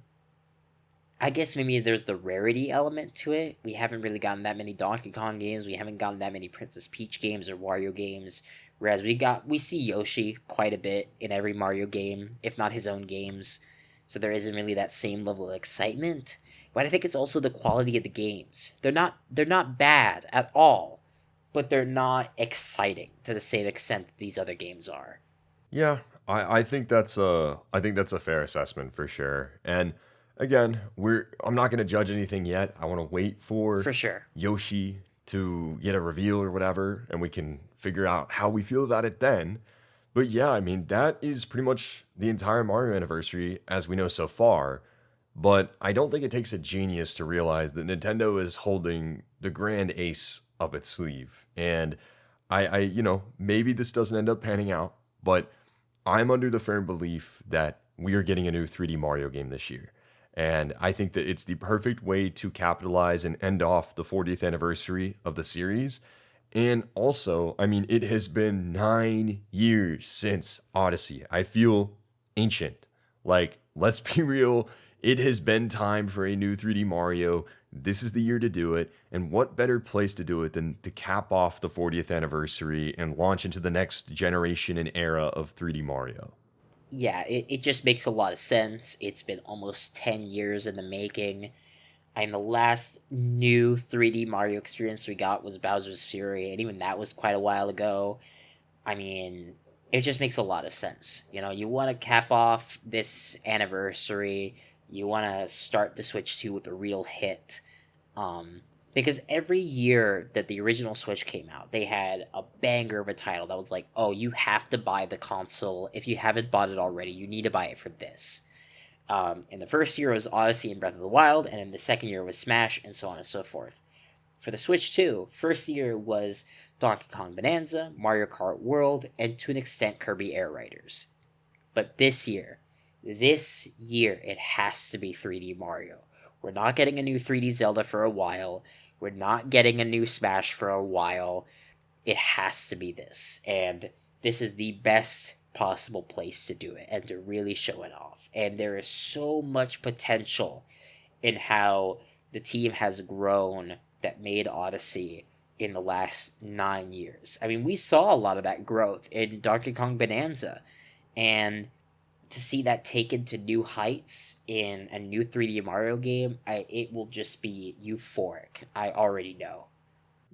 I guess maybe there's the rarity element to it. We haven't really gotten that many Donkey Kong games. We haven't gotten that many Princess Peach games or Wario games. Whereas we see Yoshi quite a bit in every Mario game, if not his own games. So there isn't really that same level of excitement. But I think it's also the quality of the games. They're not bad at all, but they're not exciting to the same extent that these other games are. Yeah, I think that's a fair assessment for sure. And again, I'm not gonna judge anything yet. I want to wait for For sure. Yoshi to get a reveal or whatever, and we can figure out how we feel about it then. But yeah, I mean that is pretty much the entire Mario anniversary as we know so far. But I don't think it takes a genius to realize that Nintendo is holding the grand ace up its sleeve. And maybe this doesn't end up panning out, but I'm under the firm belief that we are getting a new 3D Mario game this year. And I think that it's the perfect way to capitalize and end off the 40th anniversary of the series. And also, I mean, it has been 9 years since Odyssey. I feel ancient. Like, let's be real, it has been time for a new 3D Mario. This is the year to do it. And what better place to do it than to cap off the 40th anniversary and launch into the next generation and era of 3D Mario? Yeah, it just makes a lot of sense. It's been almost 10 years in the making. And the last new 3D Mario experience we got was Bowser's Fury, and even that was quite a while ago. I mean, it just makes a lot of sense. You want to cap off this anniversary, you want to start the Switch 2 with a real hit. Um, because every year that the original Switch came out, they had a banger of a title that was like, oh, you have to buy the console. If you haven't bought it already, you need to buy it for this. In the first year was Odyssey and Breath of the Wild, and in the second year was Smash, and so on and so forth. For the Switch 2, first year was Donkey Kong Bonanza, Mario Kart World, and to an extent Kirby Air Riders. But this year, it has to be 3D Mario. We're not getting a new 3D Zelda for a while. We're not getting a new Smash for a while. It has to be this. And this is the best possible place to do it and to really show it off. And there is so much potential in how the team has grown that made Odyssey in the last 9 years. I mean, we saw a lot of that growth in Donkey Kong Bonanza. And to see that taken to new heights in a new 3D Mario game, it will just be euphoric. I already know.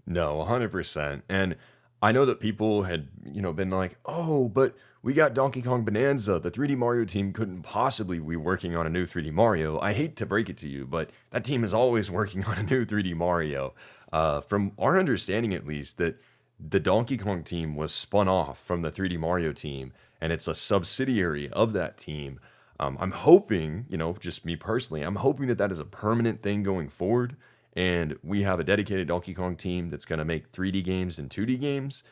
No, 100%. And I know that people had, been like, "Oh, but we got Donkey Kong Bonanza. The 3D Mario team couldn't possibly be working on a new 3D Mario." I hate to break it to you, but that team is always working on a new 3D Mario. From our understanding, at least, that the Donkey Kong team was spun off from the 3D Mario team, and it's a subsidiary of that team. I'm hoping, just me personally, I'm hoping that that is a permanent thing going forward, and we have a dedicated Donkey Kong team that's going to make 3D games and 2D games.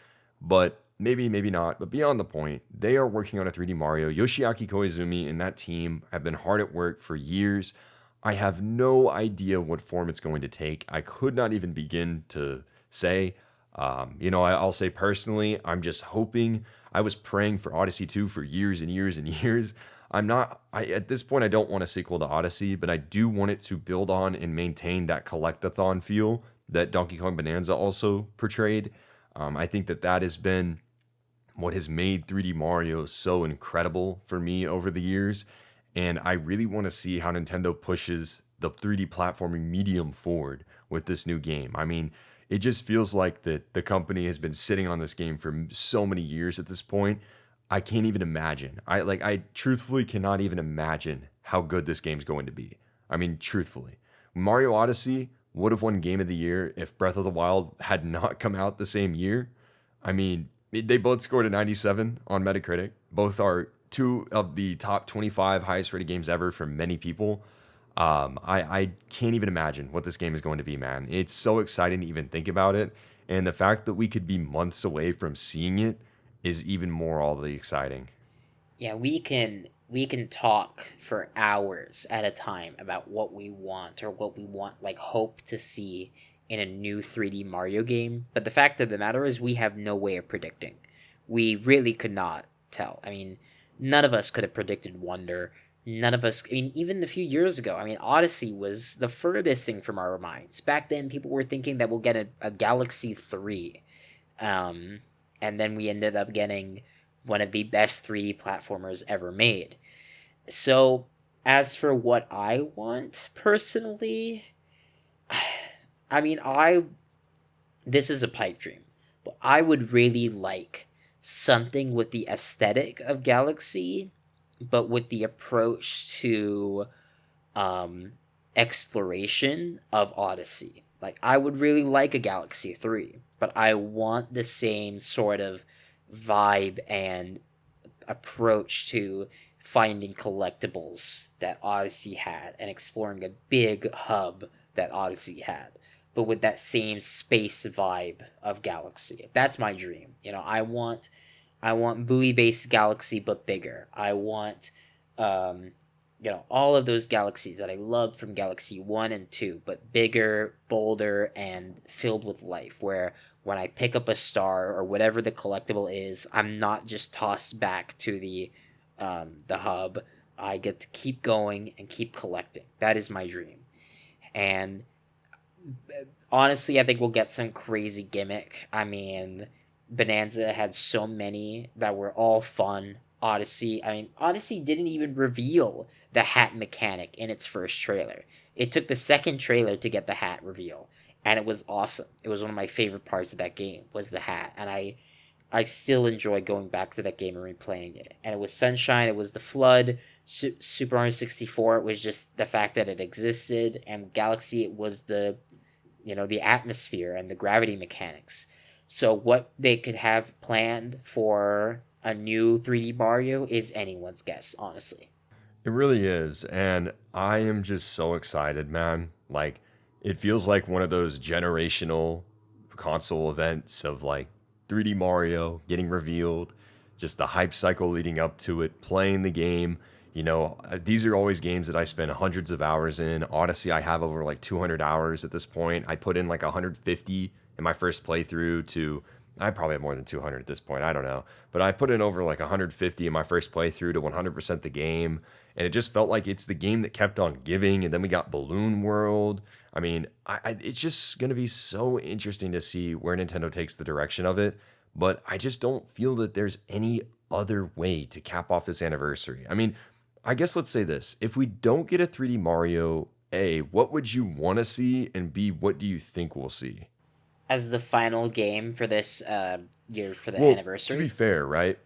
But maybe, maybe not. But beyond the point, they are working on a 3D Mario. Yoshiaki Koizumi and that team have been hard at work for years. I have no idea what form it's going to take. I could not even begin to say. I'll say personally, I'm just hoping. I was praying for Odyssey 2 for years and years and years. At this point, I don't want a sequel to Odyssey, but I do want it to build on and maintain that collectathon feel that Donkey Kong Bonanza also portrayed. I think that that has been what has made 3D Mario so incredible for me over the years. And I really want to see how Nintendo pushes the 3D platforming medium forward with this new game. I mean, it just feels like that the company has been sitting on this game for so many years at this point. I can't even imagine. I truthfully cannot even imagine how good this game's going to be. I mean, truthfully. Mario Odyssey would have won Game of the Year if Breath of the Wild had not come out the same year. I mean, they both scored a 97 on Metacritic. Both are two of the top 25 highest rated games ever for many people. I can't even imagine what this game is going to be, man. It's so exciting to even think about it. And the fact that we could be months away from seeing it is even more all the exciting. Yeah, we can talk for hours at a time about what we want or what we want like hope to see in a new 3D Mario game, but the fact of the matter is we have no way of predicting. We really could not tell. I mean, none of us could have predicted Wonder. None of us, I mean, even a few years ago, I mean, Odyssey was the furthest thing from our minds. Back then, people were thinking that we'll get a Galaxy 3. Um, and then we ended up getting one of the best 3D platformers ever made. So, as for what I want personally, I mean, this is a pipe dream, but I would really like something with the aesthetic of Galaxy, but with the approach to um, exploration of Odyssey. Like, I would really like a Galaxy 3, but I want the same sort of vibe and approach to finding collectibles that Odyssey had and exploring a big hub that Odyssey had, but with that same space vibe of Galaxy. That's my dream. I want buoy based Galaxy but bigger. I want all of those galaxies that I loved from Galaxy 1 and 2, but bigger, bolder, and filled with life, where when I pick up a star or whatever the collectible is, I'm not just tossed back to the hub. I get to keep going and keep collecting. That is my dream. And honestly, I think we'll get some crazy gimmick. I mean, Bonanza had so many that were all fun. Odyssey didn't even reveal the hat mechanic in its first trailer. It took the second trailer to get the hat reveal, and it was awesome. It was one of my favorite parts of that game was the hat, and I still enjoy going back to that game and replaying it. And it was Sunshine, it was the Flood, Super Mario 64, it was just the fact that it existed, and Galaxy, it was the atmosphere and the gravity mechanics. So what they could have planned for a new 3D Mario is anyone's guess, honestly. It really is. And I am just so excited, man. Like, it feels like one of those generational console events of like 3D Mario getting revealed, just the hype cycle leading up to it, playing the game. These are always games that I spend hundreds of hours in. Odyssey, I have over like 200 hours at this point. I put in like 150 in my first playthrough to, I probably have more than 200 at this point. I don't know. But I put in over like 150 in my first playthrough to 100% the game. And it just felt like it's the game that kept on giving. And then we got Balloon World. I mean, it's just going to be so interesting to see where Nintendo takes the direction of it. But I just don't feel that there's any other way to cap off this anniversary. I mean, I guess let's say this. If we don't get a 3D Mario, A, what would you want to see? And B, what do you think we'll see? as the final game for this year for the Well, to be anniversary. fair, right?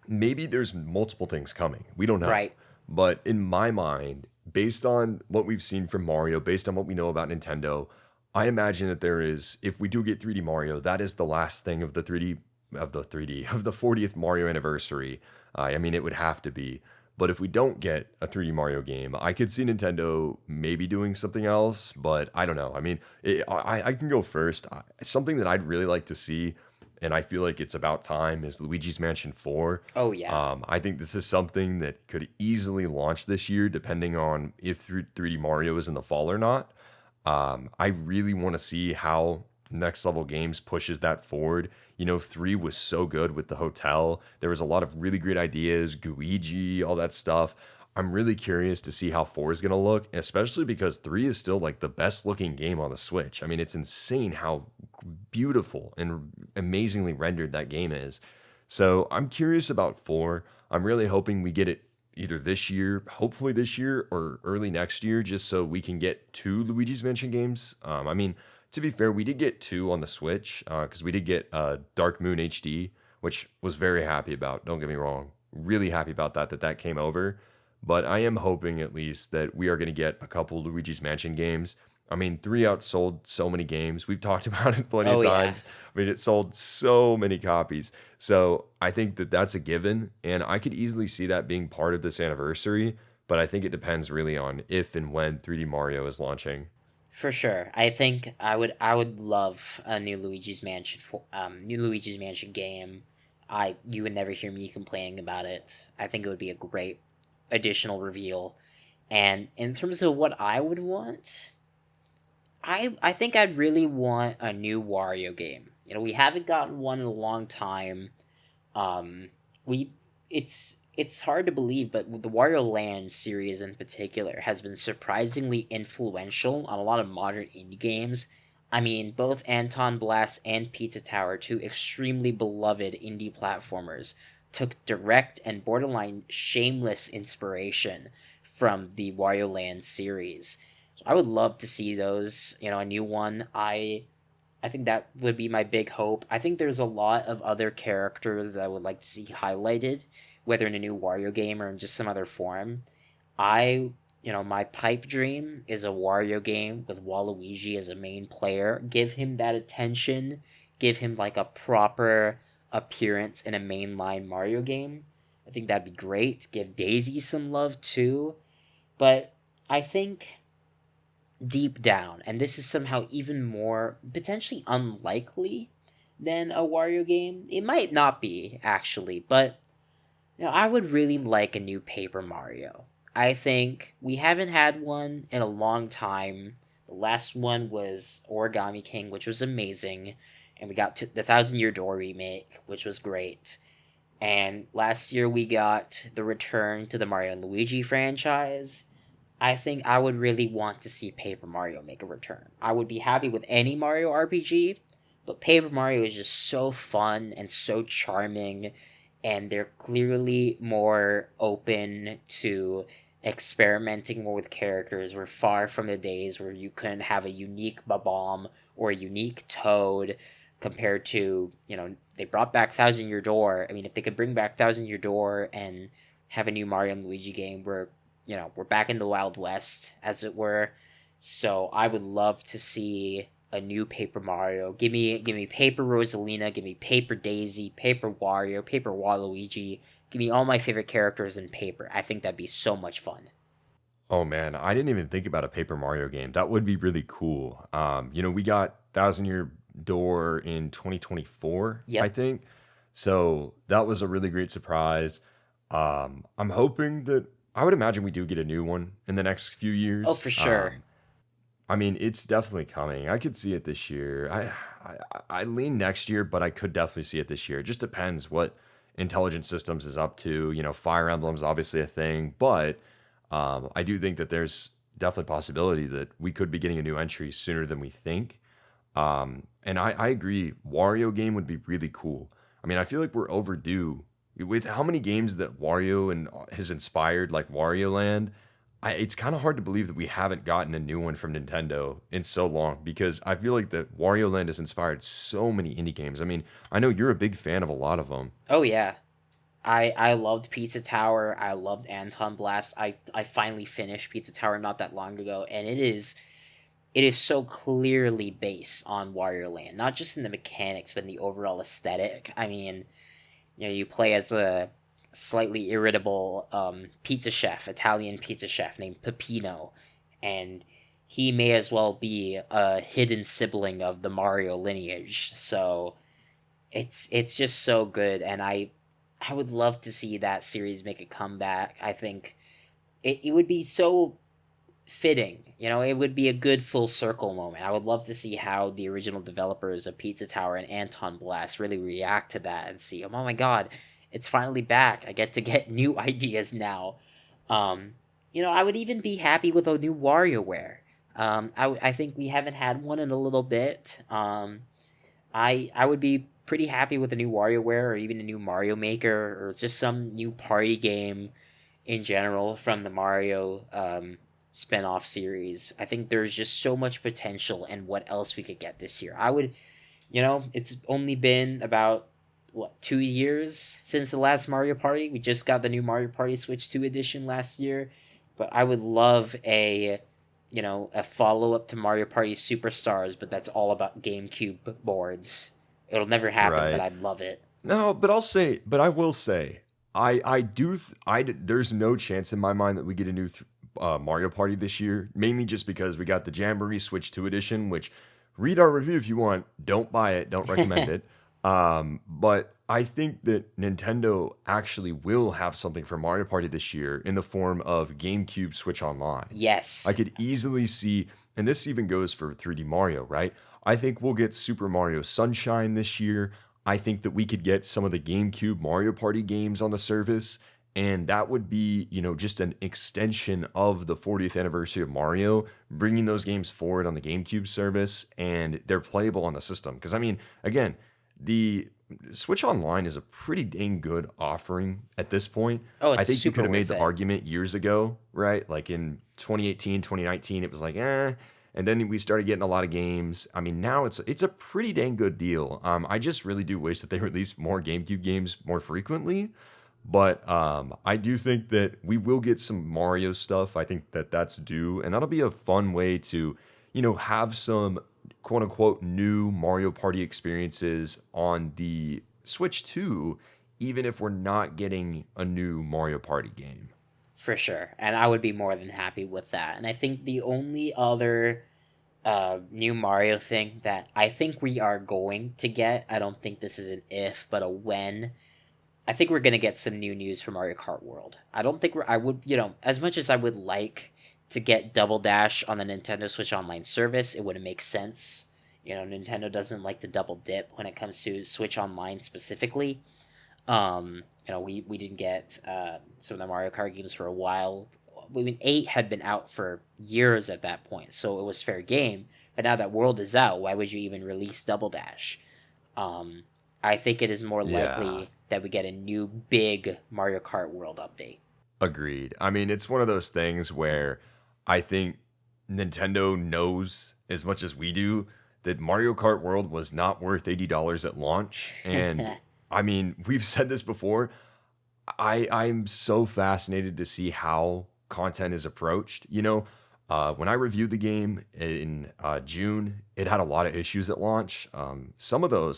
Maybe there's multiple things coming. We don't know. Right. But in my mind, based on what we've seen from Mario, based on what we know about Nintendo, I imagine that there is, if we do get 3D Mario, that is the last thing of the 3D of the 40th Mario anniversary. I mean, it would have to be. But if we don't get a 3D Mario game, I could see Nintendo maybe doing something else, but I don't know. I mean, I can go first. Something that I'd really like to see, and I feel like it's about time, is Luigi's Mansion 4. Oh yeah. I think this is something that could easily launch this year, depending on if 3D Mario is in the fall or not. I really want to see how Next Level Games pushes that forward. 3 was so good with the hotel. There was a lot of really great ideas, Guigi, all that stuff. I'm really curious to see how 4 is going to look, especially because 3 is still like the best looking game on the Switch. I mean, it's insane how beautiful and amazingly rendered that game is. So I'm curious about 4. I'm really hoping we get it either this year, hopefully this year, or early next year, just so we can get 2 Luigi's Mansion games. I mean, to be fair, we did get 2 on the Switch because we did get Dark Moon HD, which was very happy about. Don't get me wrong, really happy about that came over. But I am hoping at least that we are going to get a couple Luigi's Mansion games. I mean, 3 outsold so many games. We've talked about it plenty of Oh yeah. times. I mean, it sold so many copies. So I think that that's a given, and I could easily see that being part of this anniversary. But I think it depends really on if and when 3D Mario is launching. For sure. I think I would love a new Luigi's Mansion game. I You would never hear me complaining about it. I think it would be a great additional reveal. And in terms of what I would want, I think I'd really want a new Wario game. We haven't gotten one in a long time. Um, we it's hard to believe, but the Wario Land series in particular has been surprisingly influential on a lot of modern indie games. I mean, both Anton Blast and Pizza Tower, two extremely beloved indie platformers, took direct and borderline shameless inspiration from the Wario Land series. So I would love to see those, a new one. I think that would be my big hope. I think there's a lot of other characters that I would like to see highlighted, whether in a new Wario game or in just some other form. My pipe dream is a Wario game with Waluigi as a main player. Give him that attention. Give him like a proper appearance in a mainline Mario game. I think that'd be great. Give Daisy some love too. But I think deep down, and this is somehow even more potentially unlikely than a Wario game. It might not be actually, but I would really like a new Paper Mario. I think we haven't had one in a long time. The last one was Origami King, which was amazing, and we got to the Thousand Year Door remake, which was great. And last year we got the return to the Mario and Luigi franchise. I think I would really want to see Paper Mario make a return. I would be happy with any Mario RPG, but Paper Mario is just so fun and so charming, and they're clearly more open to experimenting more with characters. We're far from the days where you couldn't have a unique Bomb or a unique Toad compared to, they brought back Thousand Year Door. I mean, if they could bring back Thousand Year Door and have a new Mario and Luigi game where we're back in the Wild West, as it were. So I would love to see a new Paper Mario. Give me Paper Rosalina, give me Paper Daisy, Paper Wario, Paper Waluigi. Give me all my favorite characters in paper. I think that'd be so much fun. Oh man, I didn't even think about a Paper Mario game. That would be really cool. We got Thousand Year Door in 2024, I Yep. think. So that was a really great surprise. I'm hoping that I would imagine we do get a new one in the next few Oh, years. for sure. I mean, it's definitely coming. I could see it this year. I lean next year, but I could definitely see it this year. It just depends what Intelligent Systems is up to. Fire Emblem's obviously a thing, but I do think that there's definitely a possibility that we could be getting a new entry sooner than we think. And I agree, Wario game would be really cool. I mean, I feel like we're overdue with how many games that Wario and has inspired, like Wario Land. it's kind of hard to believe that we haven't gotten a new one from Nintendo in so long because I feel like that Wario Land has inspired so many indie games. I mean, I know you're a big fan of a lot of them. Oh yeah, I loved Pizza Tower. I loved Anton Blast. I finally finished Pizza Tower not that long ago, and it is so clearly based on Wario Land, not just in the mechanics, but in the overall aesthetic. I mean, you play as a slightly irritable pizza chef, Italian pizza chef named Peppino, and he may as well be a hidden sibling of the Mario lineage. So it's just so good, and I would love to see that series make a comeback. I think it would be so fitting. It would be a good full circle moment. I would love to see how the original developers of Pizza Tower and Anton Blast really react to that and see, oh my god, it's finally back. I get to get new ideas now. I would even be happy with a new WarioWare. I think we haven't had one in a little bit. I would be pretty happy with a new WarioWare or even a new Mario Maker or just some new party game in general from the Mario spin-off series. I think there's just so much potential and what else we could get this year. It's only been about 2 years since the last Mario Party. We just got the new Mario Party Switch 2 edition last year, but I would love a follow-up to Mario Party Superstars, but that's all about GameCube boards. It'll never happen, but Right. I'd love it. No, but I will say, there's no chance in my mind that we get a new Mario Party this year, mainly just because we got the Jamboree Switch 2 edition, which read our review if you want. Don't buy it, don't recommend it. But I think that Nintendo actually will have something for Mario Party this year in the form of GameCube Switch Online. I Yes, could easily see, and this even goes for 3D Mario, right? I think we'll get Super Mario Sunshine this year. I think that we could get some of the GameCube Mario Party games on the service, and that would be, just an extension of the 40th anniversary of Mario, bringing those games forward on the GameCube service, and they're playable on the system. Because, I mean, again, the Switch Online is a pretty dang good offering at this point. oh, I it's think you could super have made worth the it. argument years ago, right? Like in 2018, 2019, it was like, eh. And then we started getting a lot of games. I mean, now it's a pretty dang good deal. I just really do wish that they release more GameCube games more frequently. But I do think that we will get some Mario stuff. I think that that's due, and that'll be a fun way to, have some quote unquote new Mario Party experiences on the Switch 2, even if we're not getting a new Mario Party game. For sure. And I would be more than happy with that. And I think the only other new Mario thing that I think we are going to get, I don't think this is an if, but a when. I think we're going to get some new news for Mario Kart World. I don't think I would, as much as I would like to get Double Dash on the Nintendo Switch Online service, it wouldn't make sense. Nintendo doesn't like to double dip when it comes to Switch Online specifically. We didn't get some of the Mario Kart games for a while. I mean, 8 had been out for years at that point, so it was fair game. But now that World is out, why would you even release Double Dash? Um, I think it is more Yeah, likely that we get a new big Mario Kart World update. agreed. I mean, it's one of those things where I think Nintendo knows as much as we do that Mario Kart World was not worth $80 at launch. And I mean, we've said this before. I'm so fascinated to see how content is approached. When I reviewed the game in June, it had a lot of issues at launch. A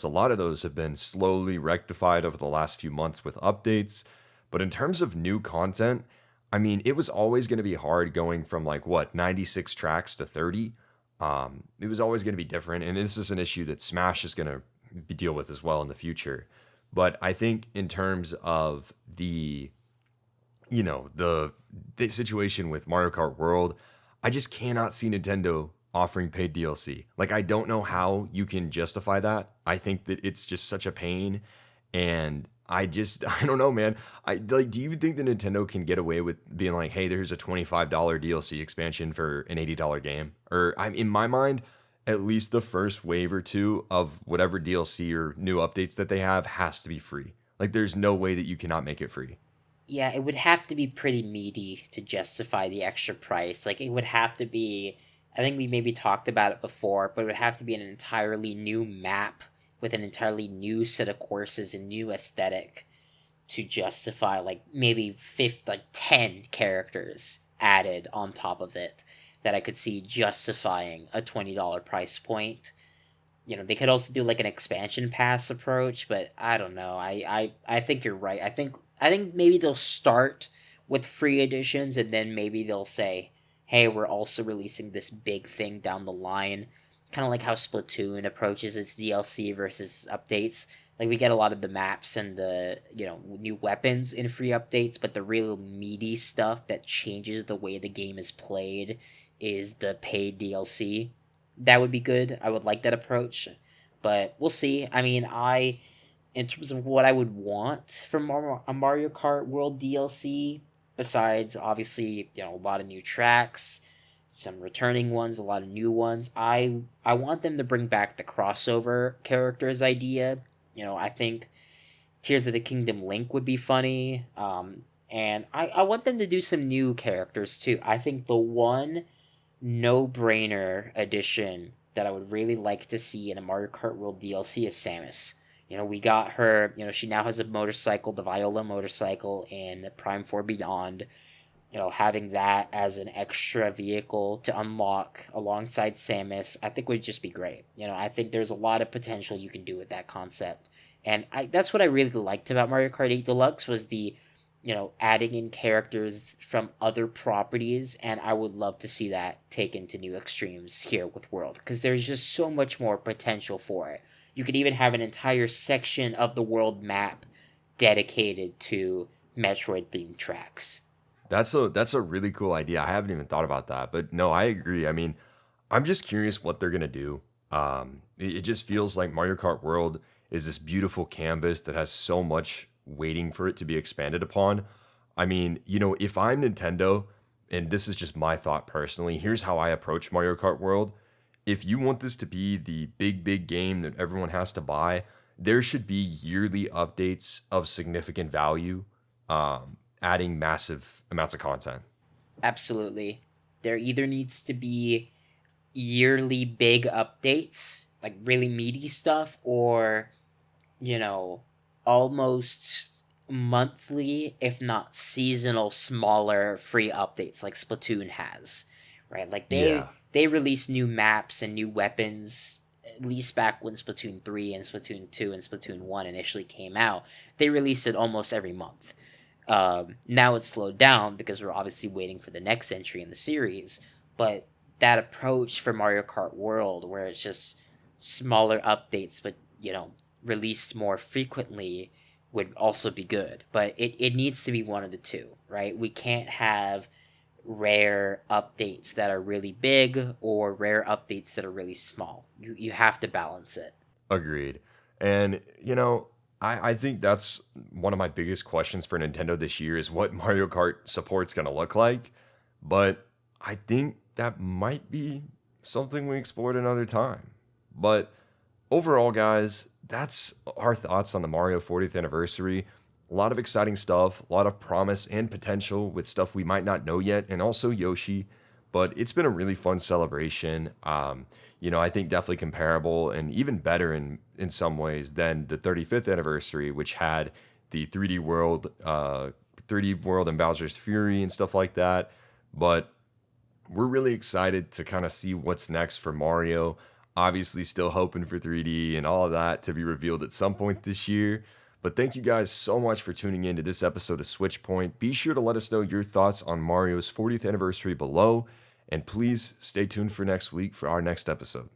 lot of those have been slowly rectified over the last few months with updates. But in terms of new content, I mean, it was always going to be hard going from 96 tracks to 30. It was always going to be different. And this is an issue that Smash is going to deal with as well in the future. But I think in terms of the situation with Mario Kart World, I just cannot see Nintendo offering paid DLC. Like, I don't know how you can justify that. I think that it's just such a pain, and I don't know, man. Do you think that Nintendo can get away with being like, hey, there's a $25 DLC expansion for an $80 game? Or in my mind, at least the first wave or two of whatever DLC or new updates that they have has to be free. Like, there's no way that you cannot make it free. Yeah, it would have to be pretty meaty to justify the extra price. Like, it would have to be. I think we maybe talked about it before, but it would have to be an entirely new map with an entirely new set of courses and new aesthetic to justify, like, maybe 10 characters added on top of it that I could see justifying a $20 price point. They could also do like an expansion pass approach, but I don't know. I think you're right. I think maybe they'll start with free editions, and then maybe they'll say, "Hey, we're also releasing this big thing down the line." Kind of like how Splatoon approaches its DLC versus updates. Like, we get a lot of the maps and the, new weapons in free updates, but the real meaty stuff that changes the way the game is played is the paid DLC. That would be good. I would like that approach, but we'll see. I mean, in terms of what I would want from a Mario Kart World DLC, besides obviously, a lot of new tracks, some returning ones, a lot of new ones. I want them to bring back the crossover characters idea. I think Tears of the Kingdom Link would be funny. And I want them to do some new characters too. I think the one no brainer addition that I would really like to see in a Mario Kart World DLC is Samus. We got her, she now has a motorcycle, the Viola motorcycle in Prime 4 Beyond. Having that as an extra vehicle to unlock alongside Samus, I think would just be great. I think there's a lot of potential you can do with that concept. And that's what I really liked about Mario Kart 8 Deluxe was the adding in characters from other properties, and I would love to see that taken to new extremes here with World, because there's just so much more potential for it. You could even have an entire section of the world map dedicated to Metroid themed tracks. That's a really cool idea. I haven't even thought about that, but no, I agree. I mean, I'm just curious what they're gonna do. It just feels like Mario Kart World is this beautiful canvas that has so much waiting for it to be expanded upon. I mean, if I'm Nintendo, and this is just my thought personally, here's how I approach Mario Kart World. If you want this to be the big, big game that everyone has to buy, there should be yearly updates of significant value, adding massive amounts of content. Absolutely. There either needs to be yearly big updates, like really meaty stuff, or, you know, almost monthly, if not seasonal, smaller free updates like Splatoon has, right? Like they Yeah, they release new maps and new weapons. At least back when Splatoon 3 and Splatoon 2 and Splatoon 1 initially came out, they released it almost every month. Now it's slowed down because we're obviously waiting for the next entry in the series. But that approach for Mario Kart World, where it's just smaller updates, but released more frequently, would also be good. But it needs to be one of the two, right? We can't have rare updates that are really big or rare updates that are really small. You have to balance it. agreed. And I think that's one of my biggest questions for Nintendo this year is what Mario Kart support's gonna look like. But I think that might be something we explored another time. But overall, guys, that's our thoughts on the Mario 40th anniversary. A lot of exciting stuff, a lot of promise and potential with stuff we might not know yet, and also Yoshi. But it's been a really fun celebration. I think definitely comparable and even better in some ways than the 35th anniversary, which had the 3D World and Bowser's Fury and stuff like that. But we're really excited to kind of see what's next for Mario. Obviously, still hoping for 3D and all of that to be revealed at some point this year. But thank you guys so much for tuning in to this episode of Switch Point. Be sure to let us know your thoughts on Mario's 40th anniversary below. And please stay tuned for next week for our next episode.